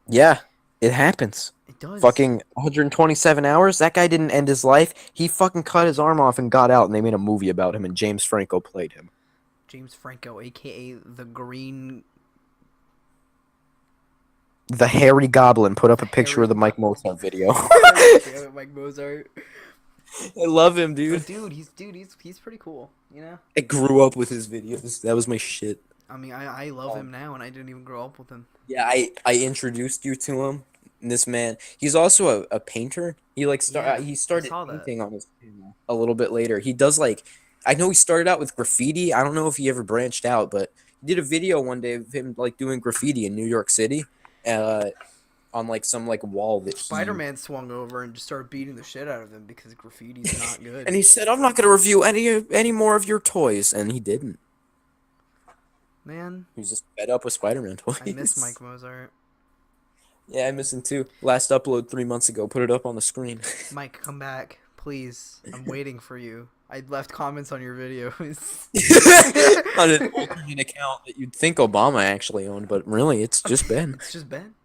S2: Yeah, it happens.
S1: It does.
S2: Fucking 127 hours. That guy didn't end his life. He fucking cut his arm off and got out, and they made a movie about him, and James Franco played him.
S1: James Franco, aka the Green.
S2: The Hairy Goblin. Put up a picture of the Mike Mozart video.
S1: Mike Mozart.
S2: I love him,
S1: But
S2: dude.
S1: he's pretty cool. You know.
S2: I grew up with his videos. That was my shit.
S1: I mean, I love him now, and I didn't even grow up with him.
S2: Yeah, I introduced you to him. This man, he's also a painter. He like he started
S1: saw that.
S2: painting on his channel a little bit later. He does like, I know he started out with graffiti. I don't know if he ever branched out, but he did a video one day of him like doing graffiti in New York City, on like some like wall that
S1: Spider-Man swung over and just started beating the shit out of him because graffiti's not good.
S2: And he said, "I'm not gonna review any more of your toys," and he didn't.
S1: Man,
S2: He was just fed up with Spider-Man toys.
S1: I miss Mike Mozart.
S2: Yeah, I miss him too. Last upload 3 months ago. Put it up on the screen.
S1: Mike, come back, please. I'm waiting for you. I left comments on your videos.
S2: On an alternate account that you'd think Obama actually owned, but really, it's just Ben.
S1: It's just Ben.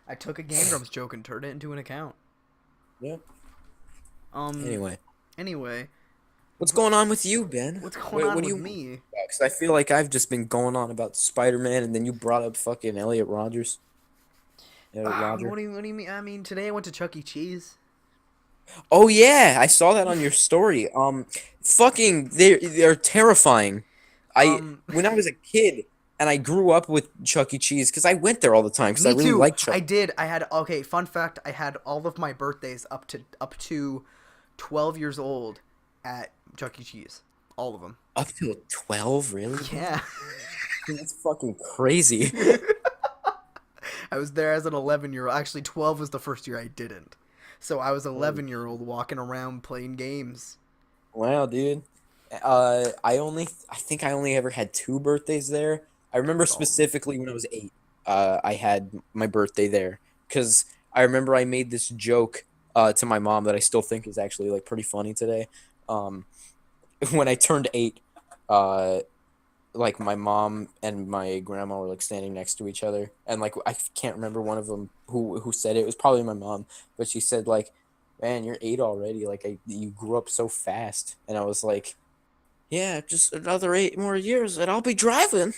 S1: I took a Game Grumps joke and turned it into an account.
S2: Yeah.
S1: Anyway,
S2: What's going on with you, Ben?
S1: what's going on with me?
S2: Because I feel like I've just been going on about Spider-Man, and then you brought up fucking Elliot Rodgers.
S1: What do you mean? I mean, today I went to Chuck E. Cheese.
S2: Oh yeah, I saw that on your story. Fucking, they're terrifying. When I was a kid and I grew up with Chuck E. Cheese because I went there all the time because I really liked Chuck.
S1: I did. I had fun fact. I had all of my birthdays up to 12 years old at Chuck E. Cheese. All of them.
S2: Up to 12, really?
S1: Yeah.
S2: That's fucking crazy.
S1: I was there as an 11-year-old. Actually, 12 was the first year I didn't. So I was 11-year-old walking around playing games.
S2: Wow, dude. I think I only ever had 2 birthdays there. I remember specifically when I was 8. I had my birthday there because I remember I made this joke to my mom that I still think is actually like pretty funny today. When I turned 8, like my mom and my grandma were like standing next to each other, and like I can't remember one of them who said it. It was probably my mom, but she said like, "Man, you're 8 already. Like you grew up so fast." And I was like, "Yeah, just another 8 more years, and I'll be driving."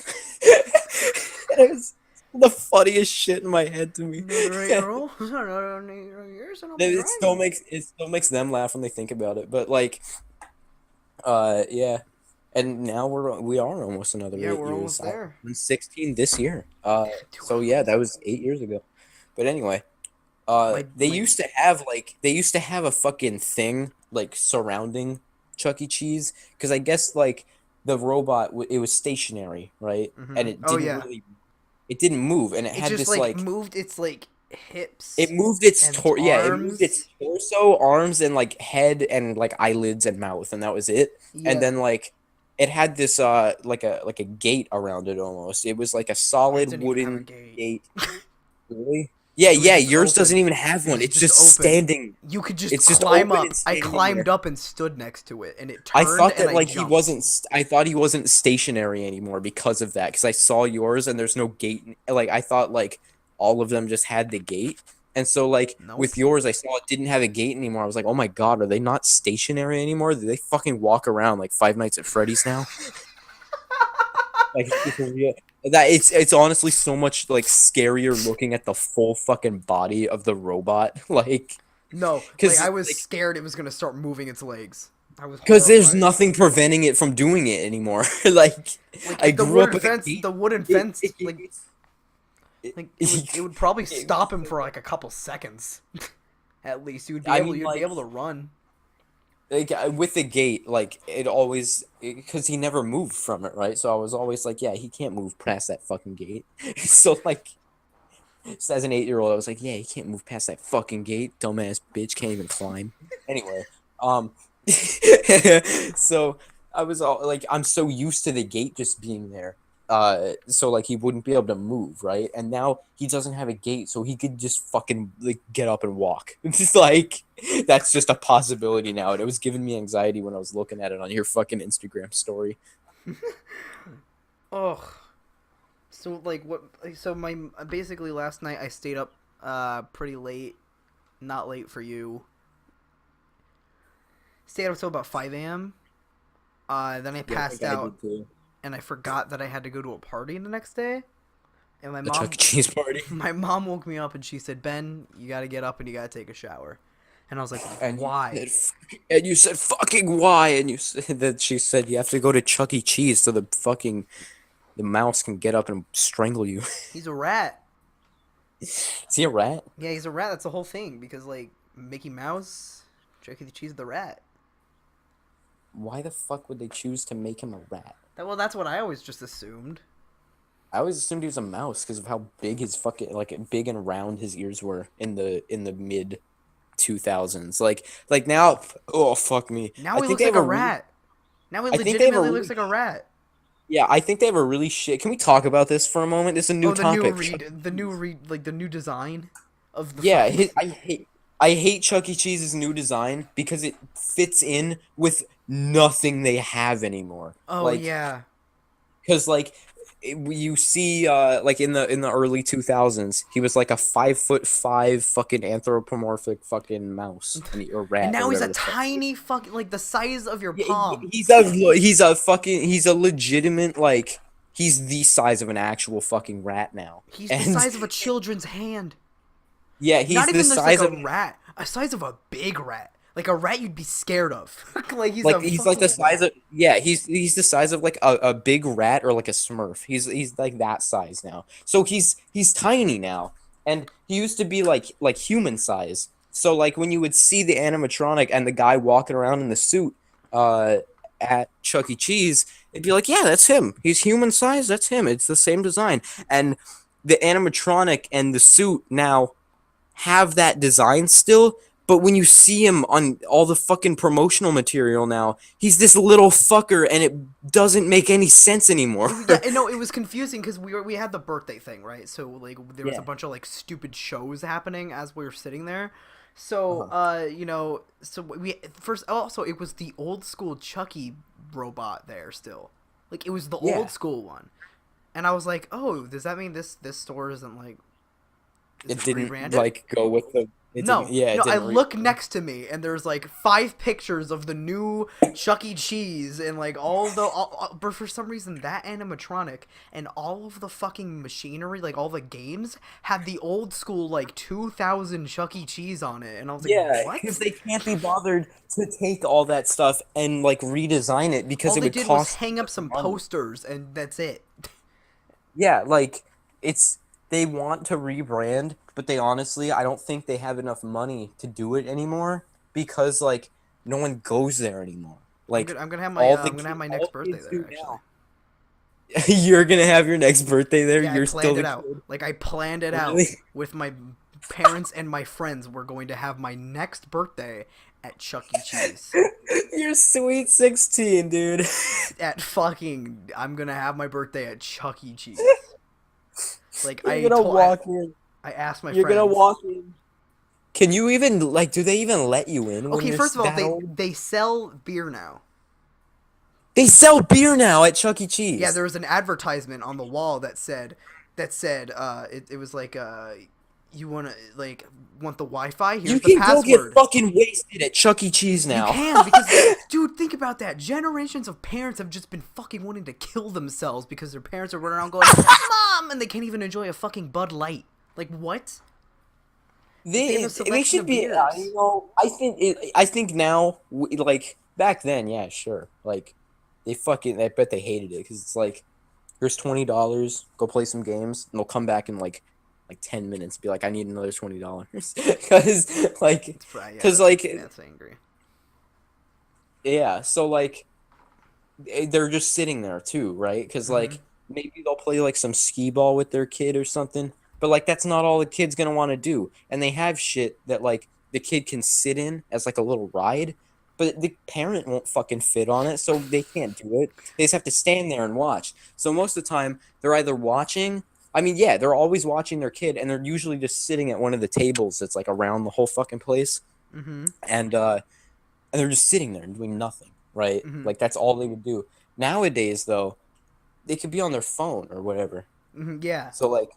S2: And it was the funniest shit in my head to me.
S1: Another 8-year-old? Another 8 years and I'll be
S2: It still
S1: driving.
S2: makes them laugh when they think about it. But like, yeah. And now we are almost another 8
S1: Yeah,
S2: years.
S1: we're almost there.
S2: I'm 16 this year. So yeah, that was 8 years ago. But anyway, they used to have a fucking thing like surrounding Chuck E. Cheese, because I guess like the robot it was stationary, right?
S1: Mhm.
S2: And it
S1: Oh,
S2: didn't
S1: yeah.
S2: really, it didn't move, and it
S1: It
S2: had
S1: just
S2: this like
S1: moved its hips.
S2: it moved its
S1: and
S2: it
S1: arms.
S2: moved its torso, arms, and like head and like eyelids and mouth, and that was it.
S1: Yeah.
S2: And then like it had this like a gate around it almost. It was like a
S1: It
S2: solid
S1: didn't even have a
S2: wooden
S1: gate.
S2: gate. Really? Yeah,
S1: It was
S2: yeah.
S1: just
S2: Yours
S1: open.
S2: doesn't even have one.
S1: was
S2: It's
S1: just
S2: just
S1: open.
S2: standing.
S1: You could just
S2: It's just
S1: climb
S2: open
S1: up.
S2: and
S1: I
S2: standing
S1: climbed
S2: there.
S1: up and stood next to it, and it
S2: I
S1: turned.
S2: thought that
S1: and
S2: like
S1: I
S2: he
S1: jumped.
S2: wasn't. I thought he wasn't stationary anymore because of that. Because I saw yours and there's no gate. Like I thought like all of them just had the gate. And so like
S1: Nope.
S2: with yours, I saw it didn't have a gate anymore. I was like, oh my god, are they not stationary anymore? Do they fucking walk around like Five Nights at Freddy's now? Like it's real. That it's honestly so much like scarier looking at the full fucking body of the robot. Like
S1: No,
S2: 'cause,
S1: I was
S2: like-
S1: scared it was gonna start moving its legs. I was
S2: because there's
S1: horrified.
S2: nothing preventing it from doing it anymore. Like I
S1: the
S2: grew up
S1: wooden
S2: with a
S1: fence.
S2: gate.
S1: The wooden fence, it would probably stop him for like a couple seconds. At least you'd be
S2: I
S1: able.
S2: mean,
S1: You'd
S2: like-
S1: be able to run.
S2: Like with the gate, like it always because he never moved from it, right? So I was always like, yeah, he can't move past that fucking gate. So like, just as an 8-year-old, I was like, yeah, he can't move past that fucking gate. Dumbass bitch can't even climb. Anyway, so I was all like, I'm so used to the gate just being there. So like he wouldn't be able to move, right? And now he doesn't have a gate, so he could just fucking like get up and walk. It's just like that's just a possibility now, and it was giving me anxiety when I was looking at it on your fucking Instagram story.
S1: Ugh. So like what? So my basically last night I stayed up pretty late. Not late for you. Stayed up till about 5 a.m. Then I passed out. And I forgot that I had to go to a party the next day. And my
S2: The
S1: mom,
S2: Chuck E. Cheese party.
S1: my mom woke me up and she said, "Ben, you got to get up and you got to take a shower." And I was like,
S2: And
S1: "Why?"
S2: And you said fucking why? And you said that she said you have to go to Chuck E. Cheese so the mouse can get up and strangle you.
S1: He's a rat.
S2: Is he a rat?
S1: Yeah, he's a rat. That's the whole thing because like Mickey Mouse, Chuck E. Cheese, the rat.
S2: Why the fuck would they choose to make him a rat?
S1: Well, that's what I always just assumed.
S2: I always assumed he was a mouse because of how big his fucking big and round his ears were in the mid 2000s. Like now, oh fuck me.
S1: Now
S2: I
S1: he
S2: think
S1: looks
S2: they
S1: like
S2: have
S1: a
S2: really-
S1: rat. Now he
S2: I think they have a
S1: legitimately
S2: really-
S1: looks like a rat.
S2: Yeah, I think they have a really shit. Can we talk about this for a moment? It's a new
S1: the
S2: topic.
S1: the new design of the
S2: Yeah,
S1: fucking-
S2: I hate Chuck E. Cheese's new design because it fits in with nothing they have anymore.
S1: Oh
S2: like,
S1: yeah.
S2: because like you see like in the early 2000s he was like a 5'5" fucking anthropomorphic fucking mouse or rat.
S1: And now
S2: or
S1: he's a
S2: whatever the fuck.
S1: tiny fucking like the size of your
S2: Yeah,
S1: palm.
S2: he's a legitimate like he's the size of an actual fucking rat now.
S1: He's the
S2: And-
S1: size of a children's hand.
S2: Yeah, he's
S1: Not
S2: the
S1: even just
S2: size
S1: like
S2: of
S1: a rat. A size of a big rat. Like a rat you'd be scared of. He's
S2: like the size of he's the size of like a big rat or like a Smurf. He's like that size now. So he's tiny now, and he used to be like human size. So like when you would see the animatronic and the guy walking around in the suit at Chuck E. Cheese, it'd be like, yeah, that's him. He's human size. That's him. It's the same design. And the animatronic and the suit now have that design still. But when you see him on all the fucking promotional material now, he's this little fucker, and it doesn't make any sense anymore.
S1: Yeah, no, it was confusing because we had the birthday thing, right? So like there was
S2: Yeah.
S1: a bunch of like stupid shows happening as we were sitting there. So you know, so we first also it was the old school Chucky robot there still, like it was the
S2: Yeah.
S1: old school one, and I was like, oh, does that mean this store isn't like
S2: It didn't
S1: rebranded?
S2: like go with the. It
S1: No,
S2: didn't, yeah, it
S1: no. I
S2: didn't
S1: look next to me, and there's like 5 pictures of the new Chuck E. Cheese, and like but for some reason that animatronic and all of the fucking machinery, like all the games, had the old school like 2000 Chuck E. Cheese on it, and I was like,
S2: Yeah,
S1: what?
S2: because they can't be bothered to take all that stuff and like redesign it because
S1: All
S2: it
S1: they
S2: would
S1: did
S2: cost.
S1: was hang up some
S2: money.
S1: posters, and that's it.
S2: Yeah, like it's they want to rebrand, but they honestly, I don't think they have enough money to do it anymore because like no one goes there anymore. Like
S1: I'm gonna have my
S2: all the
S1: I'm gonna have my
S2: all
S1: next
S2: the
S1: birthday
S2: kids
S1: there.
S2: do
S1: Actually,
S2: now- You're gonna have your next birthday there.
S1: yeah,
S2: You're
S1: I
S2: still
S1: planned
S2: the
S1: it out.
S2: kid.
S1: Like I planned it out
S2: Really?
S1: with my parents and my friends. We're going to have my next birthday at Chuck E. Cheese.
S2: You're sweet 16, dude.
S1: I'm gonna have my birthday at Chuck E. Cheese. Like
S2: You're gonna walk in.
S1: I asked my
S2: You're
S1: friends.
S2: gonna walk in. Can you even like? Do they even let you in? When
S1: Okay,
S2: you're
S1: first of all,
S2: that old?
S1: they sell beer now.
S2: They sell beer now at Chuck E. Cheese.
S1: Yeah, there was an advertisement on the wall that said it was like you want the Wi-Fi? Here's
S2: You
S1: the
S2: can go
S1: password.
S2: get fucking wasted at Chuck E. Cheese now.
S1: You can because dude, think about that. Generations of parents have just been fucking wanting to kill themselves because their parents are running around going, "Mom," and they can't even enjoy a fucking Bud Light. Like what? They have a
S2: They
S1: selection
S2: should
S1: of
S2: be.
S1: beers.
S2: You know, I think now, like back then, yeah, sure. Like I bet they hated it because it's like, here's $20, go play some games, and they'll come back in like 10 minutes, be like, I need another $20, because like, because like,
S1: that's angry.
S2: yeah, so like, they're just sitting there too, right? Because like maybe they'll play like some skee ball with their kid or something, but like that's not all the kid's gonna want to do. And they have shit that like the kid can sit in as like a little ride, but the parent won't fucking fit on it, so they can't do it. They just have to stand there and watch. So most of the time they're either watching. I mean, yeah, they're always watching their kid, and they're usually just sitting at one of the tables that's like around the whole fucking place, and they're just sitting there and doing nothing, right? Like that's all they would do. Nowadays, though, they could be on their phone or whatever.
S1: Yeah.
S2: So like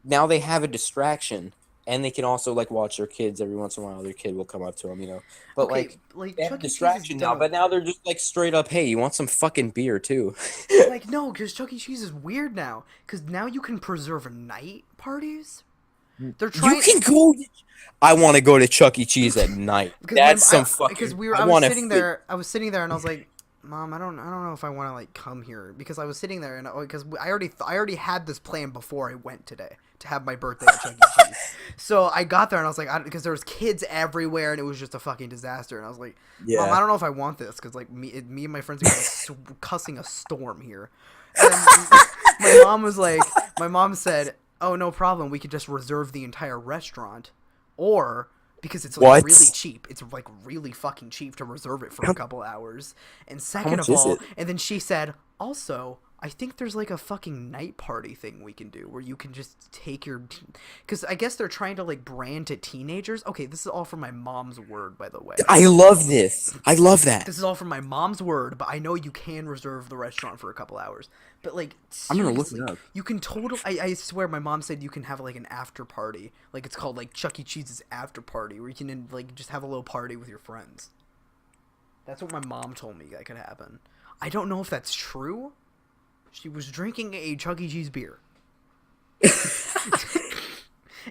S2: now they have a distraction, and they can also like watch their kids every once in a while. Their kid will come up to them, you know. But
S1: Okay,
S2: like they have
S1: Chuck E. Cheese
S2: distraction
S1: has
S2: now.
S1: done a-
S2: But now they're just like straight up, hey, you want some fucking beer too?
S1: Like no, because Chuck E. Cheese is weird now. Because now you can preserve night parties. They're trying.
S2: You can go. I want to go to Chuck E. Cheese at night. That's some fucking.
S1: Because I was sitting there. I was sitting there, and I was like, "Mom, I don't know if I want to like come here." Because I was sitting there, and because I already had this plan before I went today to have my birthday at Chuck E. Cheese. So I got there, and I was like, because there was kids everywhere, and it was just a fucking disaster. And I was like,
S2: Yeah.
S1: Mom, I don't know if I want this because like me and my friends are cussing a storm here. And my mom was like, my mom said, "Oh, no problem. We could just reserve the entire restaurant." Or because it's like
S2: What?
S1: really cheap. It's like really fucking cheap to reserve it for a couple hours. And second
S2: much
S1: of
S2: is
S1: all,
S2: it?
S1: and then she said, also, I think there's like a fucking night party thing we can do where you can just take your, because I guess they're trying to like brand to teenagers. Okay, this is all from my mom's word, by the way.
S2: I love this. I love that.
S1: This is all from my mom's word, but I know you can reserve the restaurant for a couple hours. But like,
S2: I'm gonna look it
S1: seriously,
S2: up.
S1: you can totally. I swear, my mom said you can have like an after party, like it's called like Chuck E. Cheese's after party, where you can like just have a little party with your friends. That's what my mom told me that could happen. I don't know if that's true. She was drinking a Chuck E. Cheese beer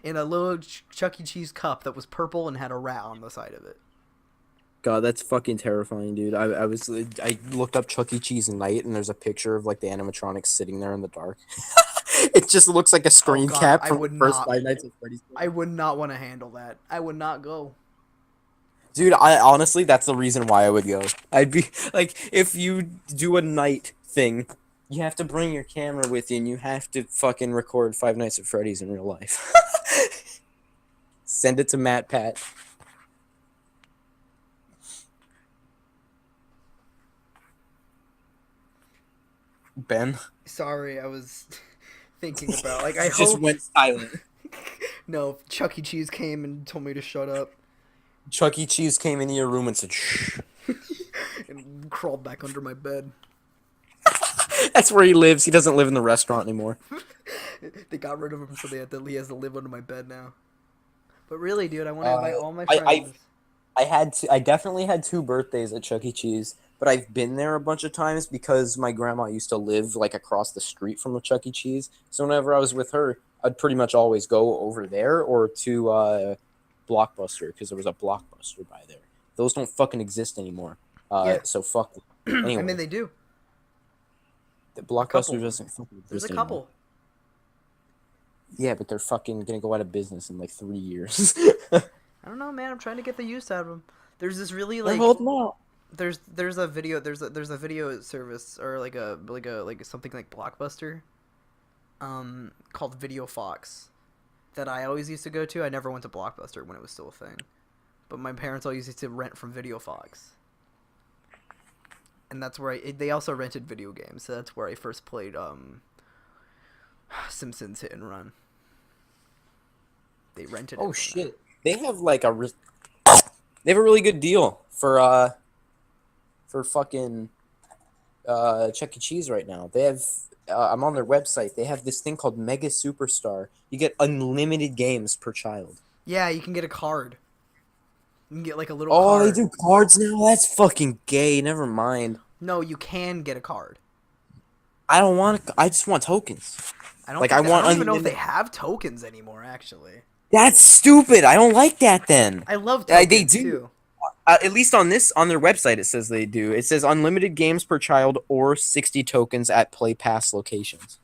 S1: in a little Chuck E. Cheese cup that was purple and had a rat on the side of it.
S2: God, that's fucking terrifying, dude. I looked up Chuck E. Cheese night, and there's a picture of like the animatronics sitting there in the dark. It just looks like a screen
S1: God,
S2: cap
S1: I
S2: from
S1: would
S2: the first
S1: not-
S2: Five Nights at Freddy's.
S1: I would not want to handle that. I would not go.
S2: Dude, I honestly, that's the reason why I would go. I'd be like, if you do a night thing, you have to bring your camera with you, and you have to fucking record Five Nights at Freddy's in real life. Send it to Matt Pat. Ben
S1: Sorry, I was thinking about like I
S2: just
S1: hope.
S2: went silent.
S1: No, Chuck E. Cheese came and told me to shut up
S2: Chuck E. Cheese came into your room and said, "Shh."
S1: and crawled back under my bed.
S2: That's where he lives. He doesn't live in the restaurant anymore.
S1: They got rid of him, so he has to live under my bed now. But really, dude, I want to invite all my friends.
S2: I definitely had 2 birthdays at Chuck E. Cheese, but I've been there a bunch of times because my grandma used to live like across the street from the Chuck E. Cheese. So whenever I was with her, I'd pretty much always go over there or to Blockbuster because there was a Blockbuster by there. Those don't fucking exist anymore.
S1: Yeah.
S2: So fuck them. Anyway,
S1: I mean, they do.
S2: the Blockbuster
S1: couple.
S2: doesn't fucking exist
S1: There's a
S2: anymore.
S1: couple.
S2: Yeah, but they're fucking gonna go out of business in like 3 years.
S1: I don't know, man. I'm trying to get the use out of them. There's this really
S2: They're
S1: like
S2: holding out.
S1: there's a video video service or like something like Blockbuster, called Video Fox, that I always used to go to. I never went to Blockbuster when it was still a thing, but my parents always used to rent from Video Fox, and that's where they also rented video games. So that's where I first played Simpsons Hit and Run. They rented it.
S2: Oh
S1: from
S2: shit! They have like they have a really good deal for fucking Chuck E. Cheese right now. They have I'm on their website. They have this thing called Mega Superstar. You get unlimited games per child.
S1: Yeah, you can get a card. You can get like a little
S2: Oh,
S1: card.
S2: they do cards now. That's fucking gay. Never mind.
S1: No, you can get a card.
S2: I don't want. I just want tokens.
S1: I don't
S2: Like,
S1: think
S2: I want
S1: I don't even know if
S2: unlimited-
S1: they have tokens anymore, actually.
S2: That's stupid. I don't like that. Then
S1: I love
S2: They
S1: tokens,
S2: do.
S1: too.
S2: At least on their website, it says they do. It says unlimited games per child or 60 tokens at Play Pass locations.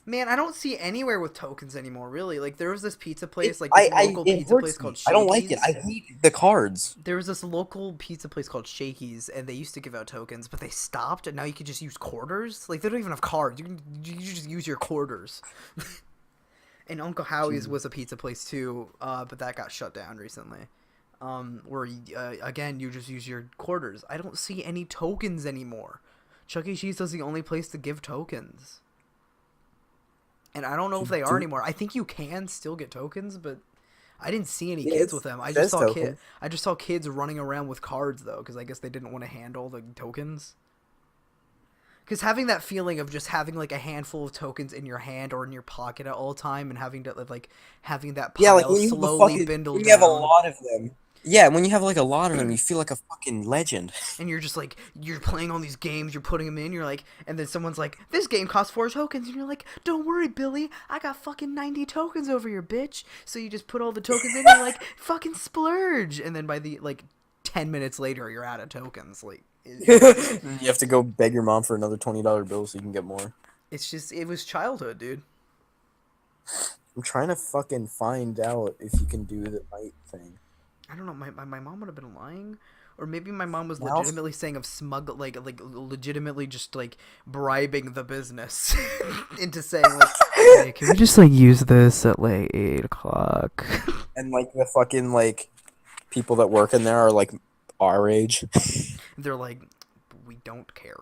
S1: Man, I don't see anywhere with tokens anymore, really. Like, there was this pizza place, like,
S2: I,
S1: this
S2: I,
S1: local
S2: it
S1: pizza
S2: hurts
S1: place
S2: me.
S1: called Shakey's.
S2: I don't like it. I hate the cards.
S1: There was this local pizza place called Shakey's, and they used to give out tokens, but they stopped, and now you can just use quarters. Like, they don't even have cards. You just use your quarters. And Uncle Howie's was a pizza place, too, but that got shut down recently. Where, again, you just use your quarters. I don't see any tokens anymore. Chuck E. Cheese is the only place to give tokens. And I don't know if they are anymore. I think you can still get tokens, but I didn't see any kids with them. I just saw kids running around with cards, though, because I guess they didn't want to handle the tokens. Because having that feeling of just having, like, a handful of tokens in your hand or in your pocket at all time and having to, like, having that pile slowly bindle
S2: when you have a
S1: down.
S2: lot of them. Yeah, when you have, like, a lot of them, you feel like a fucking legend.
S1: And you're just, like, you're playing all these games, you're putting them in, you're like, and then someone's like, this game costs 4 tokens, and you're like, don't worry, Billy, I got fucking 90 tokens over here, bitch. So you just put all the tokens in, and you're like, fucking splurge. And then by the, like, 10 minutes later, you're out of tokens, like...
S2: You have to go beg your mom for another $20 bill so you can get more.
S1: It's just, it was childhood, dude.
S2: I'm trying to fucking find out if you can do the night thing.
S1: I don't know, my mom would have been lying, or maybe my mom was
S2: Now-
S1: legitimately saying of like legitimately just like bribing the business into saying like, hey, can we just like use this at like 8 o'clock?
S2: And like the fucking like people that work in there are like our age.
S1: They're like, we don't care.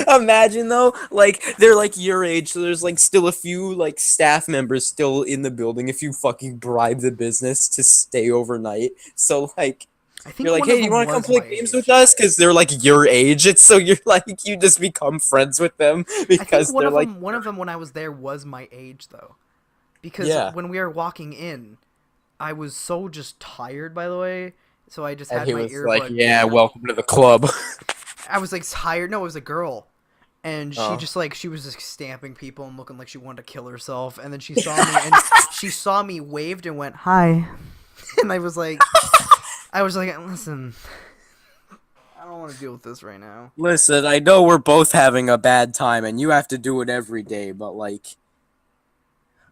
S2: Imagine though, like they're like your age, so there's like still a few like staff members still in the building if you fucking bribe the business to stay overnight. So like
S1: I think
S2: you're like,
S1: one
S2: hey,
S1: of
S2: you
S1: them
S2: want to come
S1: was
S2: play
S1: my
S2: games
S1: age.
S2: with us? Because they're like your age. It's so you're like you just become friends with them
S1: I
S2: because
S1: think one
S2: they're
S1: of
S2: like
S1: them, one of them when I was there was my age though, because
S2: Yeah.
S1: when we were walking in, I was so just tired. By the way, so I just had
S2: and he
S1: my
S2: was
S1: earbud.
S2: like, yeah, welcome to the club.
S1: I was like tired. No, it was a girl, and she
S2: Oh.
S1: just like she was just stamping people and looking like she wanted to kill herself. And then she saw me and she saw me, waved and went hi, and I was like, listen, I don't want to deal with this right now.
S2: Listen, I know we're both having a bad time, and you have to do it every day, but like,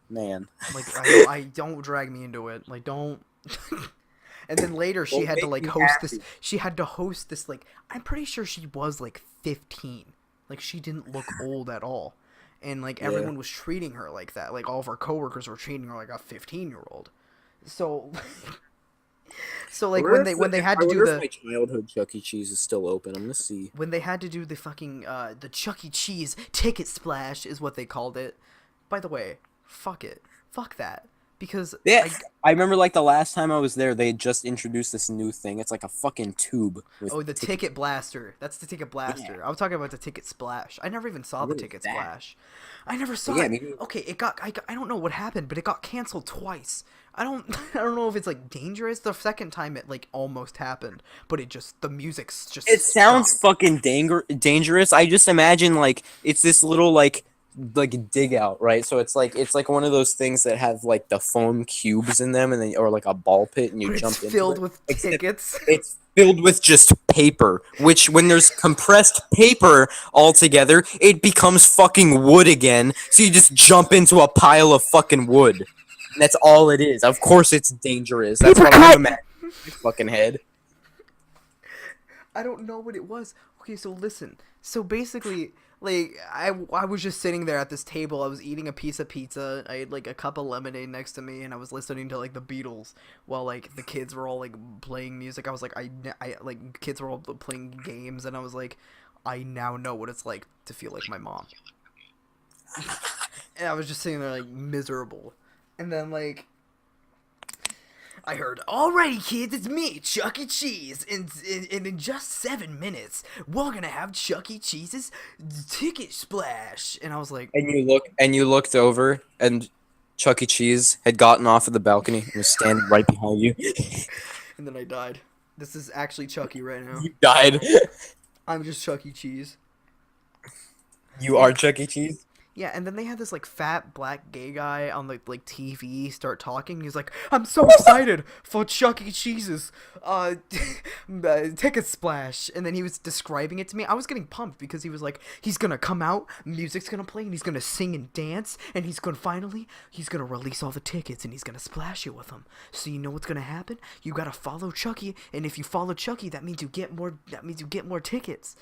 S2: man.
S1: Like, I don't drag me into it. Like, don't. And then later she
S2: Don't
S1: had to
S2: make
S1: like
S2: me
S1: host
S2: happy.
S1: this. She had to host this. Like, I'm pretty sure she was like 15. Like, she didn't look old at all. And like
S2: Yeah.
S1: everyone was treating her like that. Like all of our coworkers were treating her like a 15-year-old. So, so like when they had to do the
S2: my childhood Chuck E. Cheese is still open. I'm gonna see.
S1: when they had to do the fucking the Chuck E. Cheese ticket splash is what they called it. By the way, fuck it, fuck that, because
S2: Yeah, I remember like the last time I was there, they had just introduced this new thing. It's like a fucking tube. With
S1: the ticket blaster. That's the ticket blaster.
S2: Yeah.
S1: I was talking about the ticket splash. I never even saw the
S2: What is
S1: ticket
S2: that?
S1: splash. I never saw
S2: Yeah,
S1: it.
S2: me neither.
S1: Okay, I don't know what happened, but it got canceled twice. I don't know if it's like dangerous. The second time it like almost happened, but the music's just.
S2: It sounds
S1: stopped.
S2: fucking dangerous. I just imagine like it's this little like dig out, right? So it's like one of those things that have like the foam cubes in them, and then or like a ball pit, and you
S1: But
S2: jump
S1: it's
S2: into
S1: filled
S2: it.
S1: with
S2: Except
S1: tickets.
S2: It's filled with just paper, which when there's compressed paper all together, it becomes fucking wood again. So you just jump into a pile of fucking wood. That's all it is. Of course it's dangerous. That's what I'm imagining in my fucking head.
S1: I don't know what it was. Okay, so listen. So basically, like, I was just sitting there at this table. I was eating a piece of pizza. I had like a cup of lemonade next to me, and I was listening to like the Beatles while like the kids were all like playing music. I was like, I like kids were all playing games, and I was like, I now know what it's like to feel like my mom. And I was just sitting there like miserable, and then like. I heard, alrighty kids, it's me, Chuck E. Cheese, and in just 7 minutes, we're gonna have Chuck E. Cheese's ticket splash. And I was like,
S2: And you looked over, and Chuck E. Cheese had gotten off of the balcony and was standing right behind you.
S1: and then I died. This is actually Chucky right now.
S2: You died.
S1: I'm just Chuck E. Cheese.
S2: You are Chuck E. Cheese?
S1: Yeah, and then they had this like fat black gay guy on the like TV start talking. He's like, "I'm so excited for Chuck E. Cheese's ticket splash," and then he was describing it to me. I was getting pumped because he was like, "He's gonna come out, music's gonna play, and he's gonna sing and dance, and he's gonna release all the tickets, and he's gonna splash you with them. So you know what's gonna happen? You gotta follow Chucky, and if you follow Chucky, that means you get more. That means you get more tickets."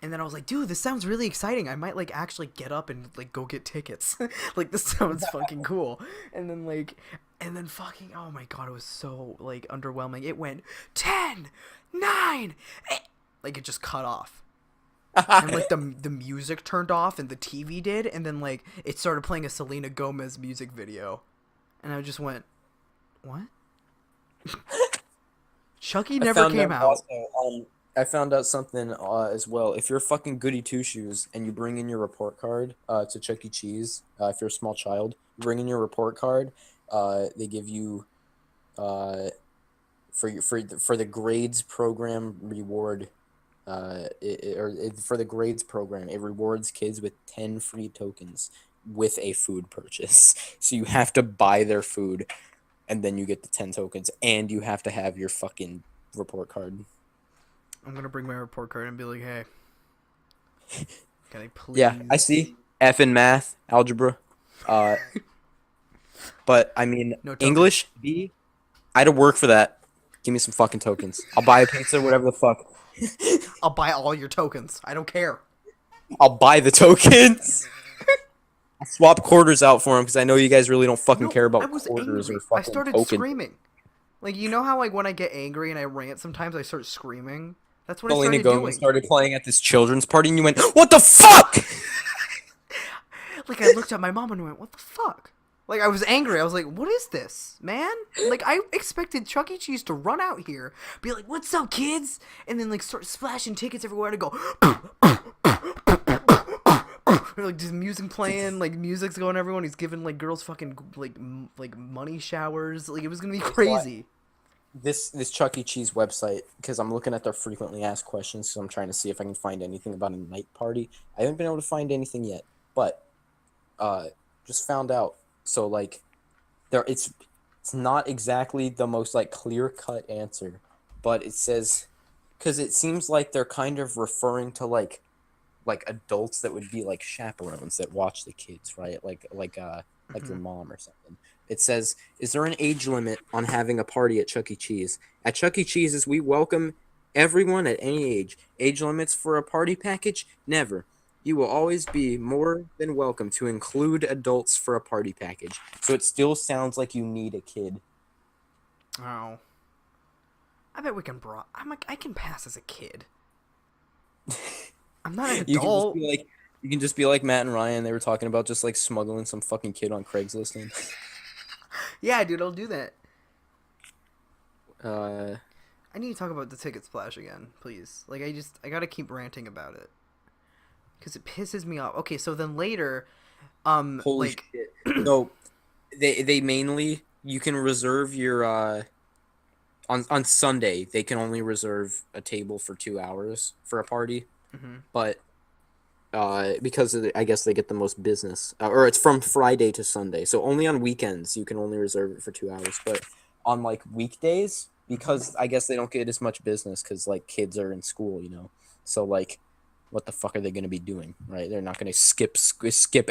S1: And then I was like, dude, this sounds really exciting. I might, like, actually get up and, like, go get tickets. Like, this sounds fucking cool. And then fucking, oh my god, it was so, like, underwhelming. It went 10, 9, 8. Like, it just cut off. And, like, the music turned off and the TV did. And then, like, it started playing a Selena Gomez music video. And I just went, what? Chucky never came out.
S2: I found out something as well. If you're fucking goody two shoes and you bring in your report card to Chuck E. Cheese, if you're a small child, you bring in your report card. They give you for the grades program reward. For the grades program, it rewards kids with 10 free tokens with a food purchase. So you have to buy their food, and then you get the 10 tokens, and you have to have your fucking report card.
S1: I'm gonna bring my report card and be like, hey, can I please?
S2: Yeah, I see. F in math, algebra. But I mean,
S1: No tokens.
S2: English, B. I had to work for that. Give me some fucking tokens. I'll buy a pizza, whatever the fuck.
S1: I'll buy all your tokens. I don't care.
S2: I'll buy the tokens. I'll swap quarters out for them because I know you guys really don't fucking care
S1: I
S2: about
S1: was
S2: quarters
S1: angry.
S2: or fucking
S1: I started
S2: tokens.
S1: screaming. Like, you know how, like, when I get angry and I rant sometimes, I start screaming? That's what I
S2: Selena
S1: started
S2: Gomez
S1: doing.
S2: started playing at this children's party, and you went, "What the fuck?"
S1: Like, I looked at my mom and went, what the fuck? Like, I was angry. I was like, what is this, man? Like, I expected Chuck E. Cheese to run out here, be like, what's up, kids? And then, like, start splashing tickets everywhere to go, like, just music playing, like, music's going everyone. He's giving, like, girls fucking, like money showers. Like, it was gonna be crazy.
S2: This Chuck E. Cheese website, because I'm looking at their frequently asked questions, so I'm trying to see if I can find anything about a night party. I haven't been able to find anything yet, but just found out. So like, it's not exactly the most like clear cut answer, but it says because it seems like they're kind of referring to like adults that would be like chaperones that watch the kids, right? Like your mom or something. It says, "Is there an age limit on having a party at Chuck E. Cheese? At Chuck E. Cheese's, we welcome everyone at any age. Age limits for a party package? Never. You will always be more than welcome to include adults for a party package." So it still sounds like you need a kid.
S1: Oh. I bet we can I can pass as a kid. I'm not an adult.
S2: You can just be like Matt and Ryan. They were talking about just like smuggling some fucking kid on Craigslist. And
S1: Yeah, dude, I'll do that.
S2: uh,
S1: I need to talk about the ticket splash again, please. Like, I gotta keep ranting about it. Because it pisses me off. Okay, so then later,
S2: holy
S1: like,
S2: shit. So they mainly, you can reserve your on Sunday they can only reserve a table for 2 hours for a party, but because I guess they get the most business, or it's from Friday to Sunday, so only on weekends you can only reserve it for 2 hours. But on like weekdays, because I guess they don't get as much business because like kids are in school, so like, what the fuck are they going to be doing, right? They're not going to skip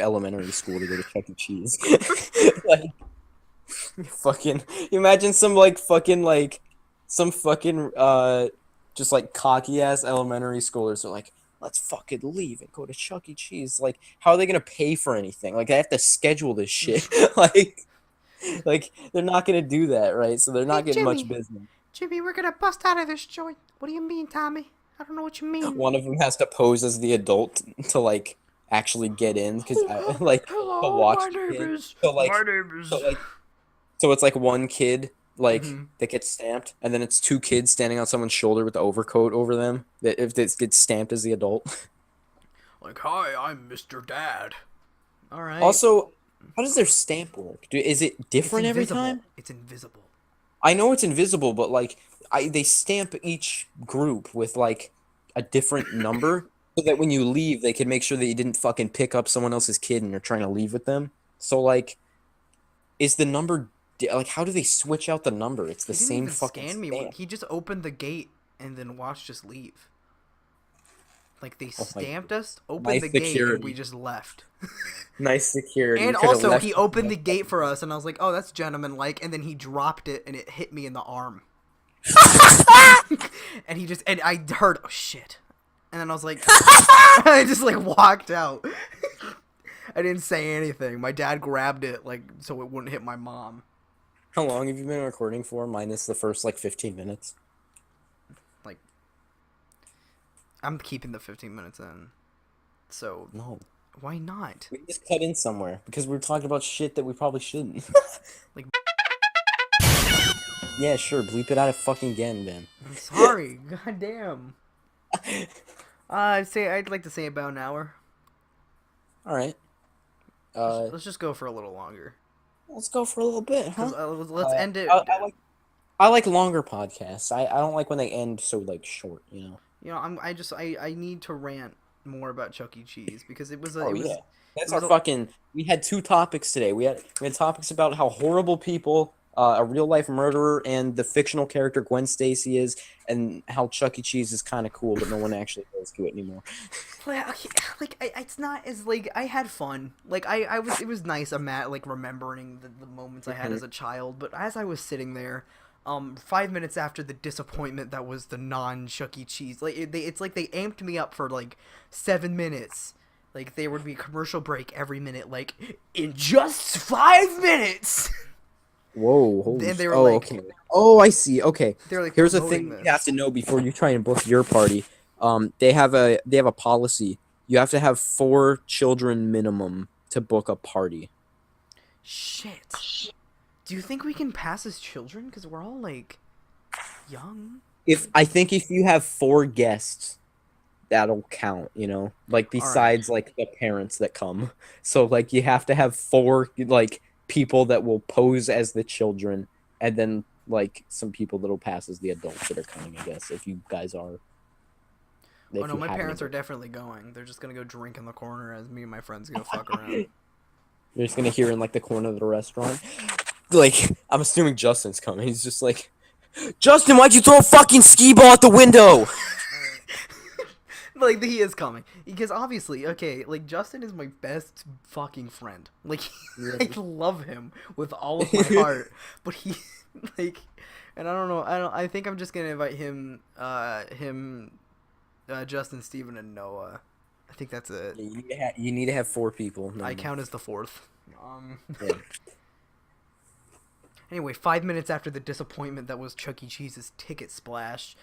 S2: elementary school to go to Chuck E. Cheese. Like, fucking imagine some just like cocky ass elementary schoolers are like, let's fucking leave and go to Chuck E. Cheese. Like, how are they gonna pay for anything? Like, they have to schedule this shit. like they're not gonna do that, right? So they're not getting much business.
S1: Jimmy, we're gonna bust out of this joint. What do you mean, Tommy? I don't know what you mean.
S2: One of them has to pose as the adult to like actually get in because like to watch.
S1: My name is.
S2: So it's like one kid that gets stamped, and then it's two kids standing on someone's shoulder with the overcoat over them. That if this gets stamped as the adult.
S1: Like, hi, I'm Mr. Dad. All right.
S2: Also, how does their stamp work? Is it different every time?
S1: It's invisible.
S2: I know it's invisible, but like they stamp each group with like a different number, so that when you leave, they can make sure that you didn't fucking pick up someone else's kid and you're trying to leave with them. So like, is the number like, how do they switch out the number? It's the same fucking stamp.
S1: He just opened the gate and then watched us leave. Like, they stamped us, opened the gate, and we just left.
S2: Nice security.
S1: And also, he opened the gate for us, and I was like, oh, that's gentleman-like, and then he dropped it, and it hit me in the arm. And I heard, oh, shit. And then I was like, I just, like, walked out. I didn't say anything. My dad grabbed it, like, so it wouldn't hit my mom.
S2: How long have you been recording for, minus the first, like, 15 minutes?
S1: Like, I'm keeping the 15 minutes in. So,
S2: no.
S1: Why not?
S2: We just cut in somewhere, because we were talking about shit that we probably shouldn't.
S1: Like,
S2: yeah, sure, bleep it out of fucking again, Ben.
S1: I'm sorry, goddamn. I'd like to say about an hour.
S2: Alright.
S1: Let's just go for a little longer.
S2: Let's go for a little bit, huh?
S1: Let's end it.
S2: I like longer podcasts. I don't like when they end so like short, you know.
S1: You know, I need to rant more about Chuck E. Cheese because it was
S2: we had two topics today. We had topics about how horrible people, a real life murderer, and the fictional character Gwen Stacy is, and how Chuck E. Cheese is kind of cool, but no one actually goes to it anymore.
S1: It's not as like, I had fun. Like, it was nice. I'm remembering the moments I had as a child, but as I was sitting there, 5 minutes after the disappointment that was the non-Chuck E. Cheese, like it's like they amped me up for like 7 minutes. Like, there would be a commercial break every minute, like, in just 5 minutes.
S2: Whoa! Holy
S1: and they were like,
S2: okay. Oh, I see. Okay.
S1: They're like,
S2: here's a thing you have to know before you try and book your party. They have a policy. You have to have 4 children minimum to book a party.
S1: Shit. Do you think we can pass as children? Because we're all, like, young.
S2: I think if you have 4 guests, that'll count, you know? Like, besides, like, the parents that come. So, like, you have to have 4, like, people that will pose as the children, and then, like, some people that'll pass as the adults that are coming, I guess, if you guys are.
S1: Oh, no, my parents are definitely going. They're just going to go drink in the corner as me and my friends go fuck around.
S2: You're just going to hear in, like, the corner of the restaurant. Like, I'm assuming Justin's coming. He's just like,
S4: Justin, why'd you throw a fucking skee ball at the window?
S1: Like, he is coming because obviously, okay, like Justin is my best fucking friend. Like, I love him with all of my heart, but he, like, and I don't know, I think I'm just gonna invite him, Justin, Steven, and Noah. I think that's it.
S2: Yeah, you need to have 4 people. No,
S1: I
S2: no.
S1: count as the 4th.
S2: Yeah.
S1: Anyway, 5 minutes after the disappointment that was Chuck E. Cheese's ticket splash,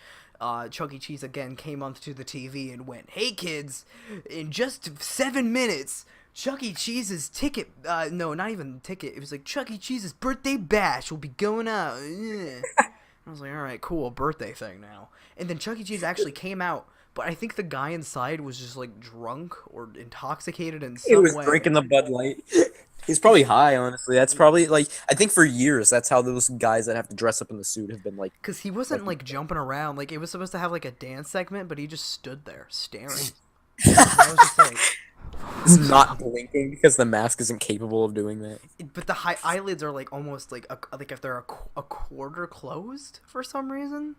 S1: Chuck E. Cheese again came onto the TV and went, "Hey kids, in just 7 minutes, Chuck E. Cheese's ticket, no, not even ticket, it was like Chuck E. Cheese's birthday bash will be going out." I was like, alright, cool, birthday thing now. And then Chuck E. Cheese actually came out, but I think the guy inside was just like drunk or intoxicated in some
S2: He was
S1: way.
S2: drinking the Bud Light. He's probably high, honestly. That's probably, like, I think for years, that's how those guys that have to dress up in the suit have been, like...
S1: Because he wasn't, like, jumping around. Like, it was supposed to have, like, a dance segment, but he just stood there, staring. I was just like...
S2: He's not blinking because the mask isn't capable of doing that.
S1: But the eyelids are, like, almost, like, like if they're a quarter closed for some reason.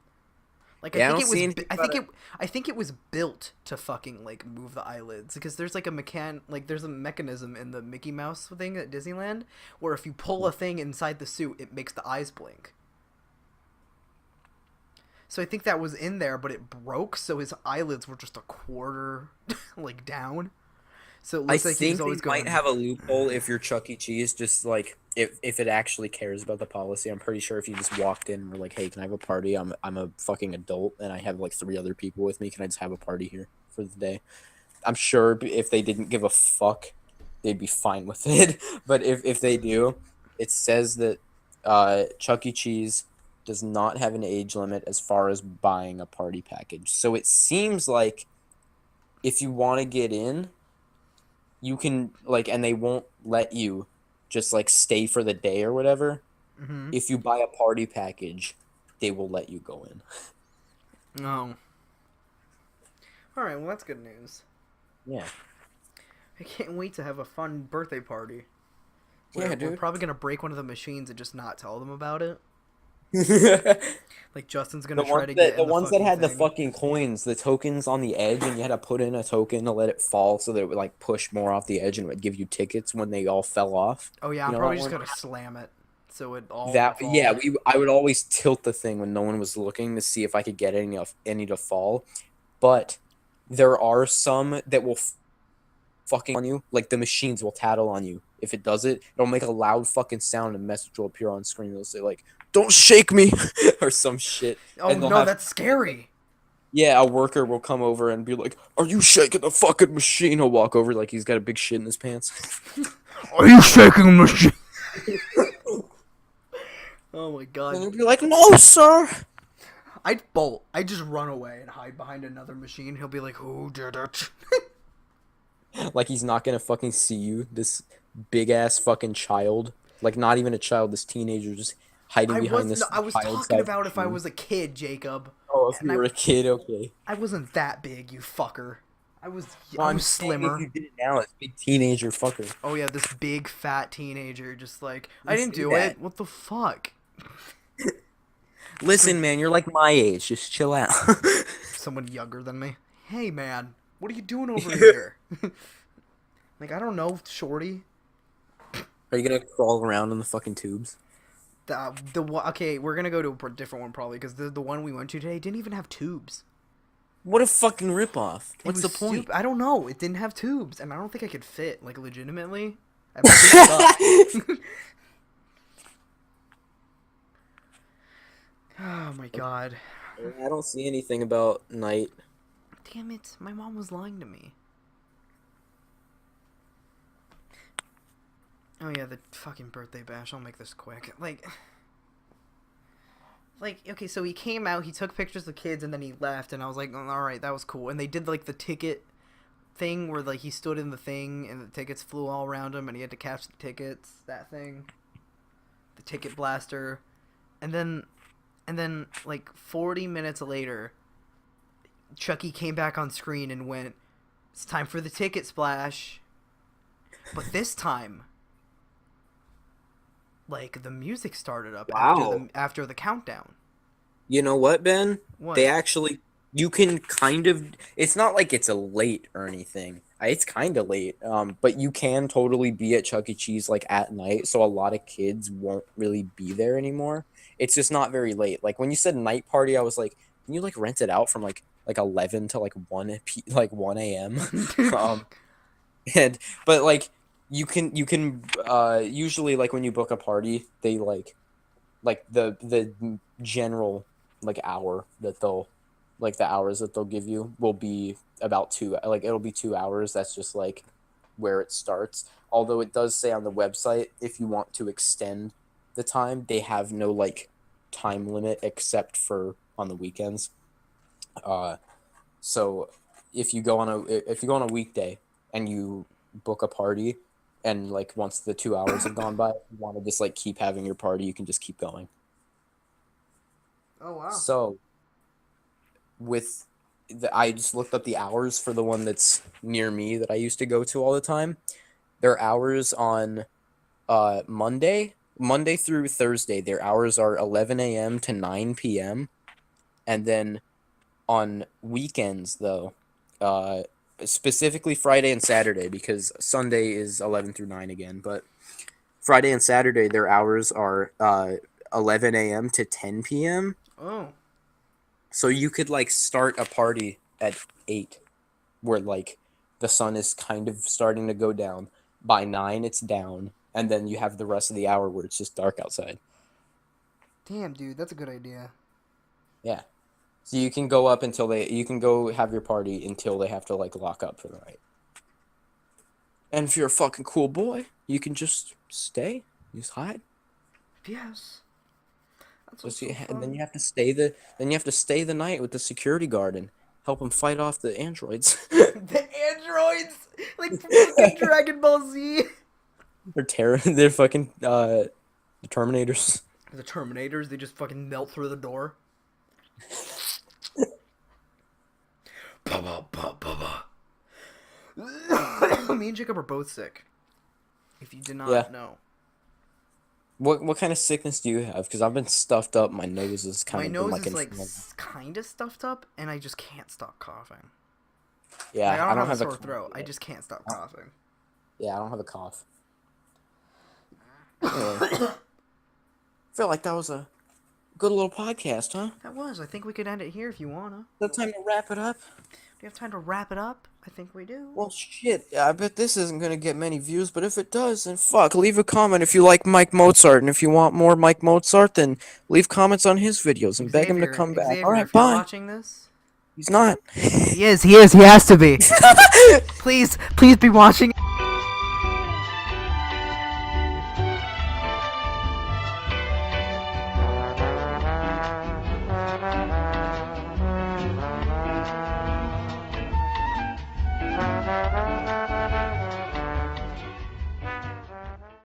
S1: Like,
S2: Yeah,
S1: I think it was built to fucking, like, move the eyelids. Because there's, like, there's a mechanism in the Mickey Mouse thing at Disneyland where if you pull a thing inside the suit, it makes the eyes blink. So I think that was in there, but it broke, so his eyelids were just a quarter, like, down. So it looks like he was always
S2: they might have a loophole if you're Chuck E. Cheese, just like if it actually cares about the policy. I'm pretty sure if you just walked in and were like, "Hey, can I have a party? I'm a fucking adult and I have like 3 other people with me. Can I just have a party here for the day?" I'm sure if they didn't give a fuck, they'd be fine with it. But if they do, it says that Chuck E. Cheese does not have an age limit as far as buying a party package. So it seems like if you want to get in, you can, like, and they won't let you just, like, stay for the day or whatever.
S1: Mm-hmm.
S2: If you buy a party package, they will let you go in.
S1: No. Alright, well, that's good news.
S2: Yeah.
S1: I can't wait to have a fun birthday party.
S2: Yeah,
S1: We're
S2: dude.
S1: probably going to break one of the machines and just not tell them about it. Like, Justin's going
S2: The
S1: to try
S2: ones
S1: to
S2: that
S1: get
S2: the
S1: in
S2: ones that
S1: fucking
S2: had the
S1: thing.
S2: fucking coins, the tokens on the edge, and you had to put in a token to let it fall so that it would like push more off the edge and it would give you tickets when they all fell off.
S1: Oh, yeah,
S2: You
S1: I'm
S2: know
S1: probably
S2: that
S1: just
S2: one?
S1: going to slam it. So it all
S2: That
S1: will fall.
S2: yeah, I would always tilt the thing when no one was looking to see if I could get any to fall, but there are some that will fucking on you. Like the machines will tattle on you. If it does it, it'll make a loud fucking sound and a message will appear on screen. It'll say like, "Don't shake me," or some shit.
S1: Oh,
S2: And they'll
S1: no,
S2: have-
S1: that's scary.
S2: Yeah, a worker will come over and be like, "Are you shaking the fucking machine?" He'll walk over like he's got a big shit in his pants.
S1: Are you shaking the machine? Oh my
S2: And
S1: god.
S2: he'll be like, "No, sir."
S1: I'd bolt. I'd just run away and hide behind another machine. He'll be like, "Who did it?"
S2: Like he's not gonna fucking see you, this big ass fucking child. Like not even a child, this teenager just hiding behind this.
S1: I was
S2: child-sized
S1: talking about if I
S2: machine.
S1: was a kid, Jacob.
S2: Oh, if
S1: and
S2: you were a kid, okay.
S1: I wasn't that big, you fucker. I was
S2: I'm saying
S1: slimmer.
S2: If you did it now, it's big teenager fucker.
S1: Oh yeah, this big fat teenager just like, I
S2: You
S1: didn't
S2: see
S1: do
S2: that.
S1: it. What the fuck?
S2: Listen, man, you're like my age. Just chill out.
S1: Someone younger than me. Hey man, what are you doing over here? Like, I don't know, shorty.
S2: Are you gonna crawl around in the fucking tubes?
S1: Okay, we're gonna go to a different one probably because the one we went to today didn't even have tubes.
S2: What a fucking ripoff.
S1: It
S2: What's
S1: was
S2: the point?
S1: I don't know. It didn't have tubes, and I don't think I could fit, like, legitimately. I might be stuck. Oh my god.
S2: I don't see anything about night.
S1: Damn it, my mom was lying to me. Oh yeah, the fucking birthday bash. I'll make this quick. Like, okay, so he came out, he took pictures of kids, and then he left, and I was like, alright, that was cool. And they did, like, the ticket thing where, like, he stood in the thing, and the tickets flew all around him, and he had to catch the tickets, that thing. The ticket blaster. And then, like, 40 minutes later, Chucky came back on screen and went, "It's time for the ticket splash." But this time, like, the music started up
S2: Wow.
S1: after the countdown.
S2: You know what, Ben?
S1: What?
S2: They actually, you can kind of. It's not like it's a late or anything. It's kind of late, but you can totally be at Chuck E. Cheese like at night, so a lot of kids won't really be there anymore. It's just not very late. Like when you said night party, I was like, can you like rent it out from like 11 to like 1 a.m. um, and but like you can usually like when you book a party, they like the general like hour that they'll like the hours that they'll give you will be about it'll be 2 hours. That's just like where it starts, although it does say on the website if you want to extend the time, they have no like time limit except for on the weekends. So if you go on a weekday and you book a party and like once the 2 hours have gone by, if you want to just like keep having your party, you can just keep going.
S1: Oh wow.
S2: So I just looked up the hours for the one that's near me that I used to go to all the time. Their hours on Monday through Thursday, their hours are 11 a.m. to 9 p.m. And then on weekends, though, specifically Friday and Saturday, because Sunday is 11 through 9 again, but Friday and Saturday, their hours are 11 a.m. to 10 p.m.
S1: Oh.
S2: So you could like start a party at 8 where like the sun is kind of starting to go down. By 9 it's down, and then you have the rest of the hour where it's just dark outside.
S1: Damn, dude, that's a good idea.
S2: Yeah. So you can go you can go have your party until they have to like lock up for the night. And if you're a fucking cool boy, you can just stay, just hide.
S1: Yes. That's
S2: Just,
S1: so
S2: and
S1: fun.
S2: then you have to stay the night with the security guard and help him fight off the androids.
S1: The androids, like fucking Dragon Ball Z.
S2: They're fucking the Terminators.
S1: The Terminators, they just fucking melt through the door. Me and Jacob are both sick. If you did not know.
S2: What kind of sickness do you have? Because I've been stuffed up. My nose is
S1: My
S2: kind of
S1: nose
S2: like
S1: is like
S2: inflamed.
S1: kind of stuffed up, and I just can't stop coughing.
S2: Yeah,
S1: Like,
S2: I don't
S1: have a
S2: have
S1: sore
S2: a
S1: throat. I just can't stop coughing.
S2: Yeah, I don't have a cough. Anyway, feel like that was a good little podcast, huh?
S1: That was. I think we could end it here if you wanna.
S2: Is that time to wrap it up?
S1: We have time to wrap it up. I think we do.
S2: Well, shit. I bet this isn't gonna get many views, but if it does, then fuck. Leave a comment if you like Mike Mozart, and if you want more Mike Mozart, then leave comments on his videos and beg him to come back.
S1: Xavier,
S2: All right,
S1: if you're
S2: bye.
S1: watching this,
S2: He's not.
S1: he is. He has to be. Please be watching.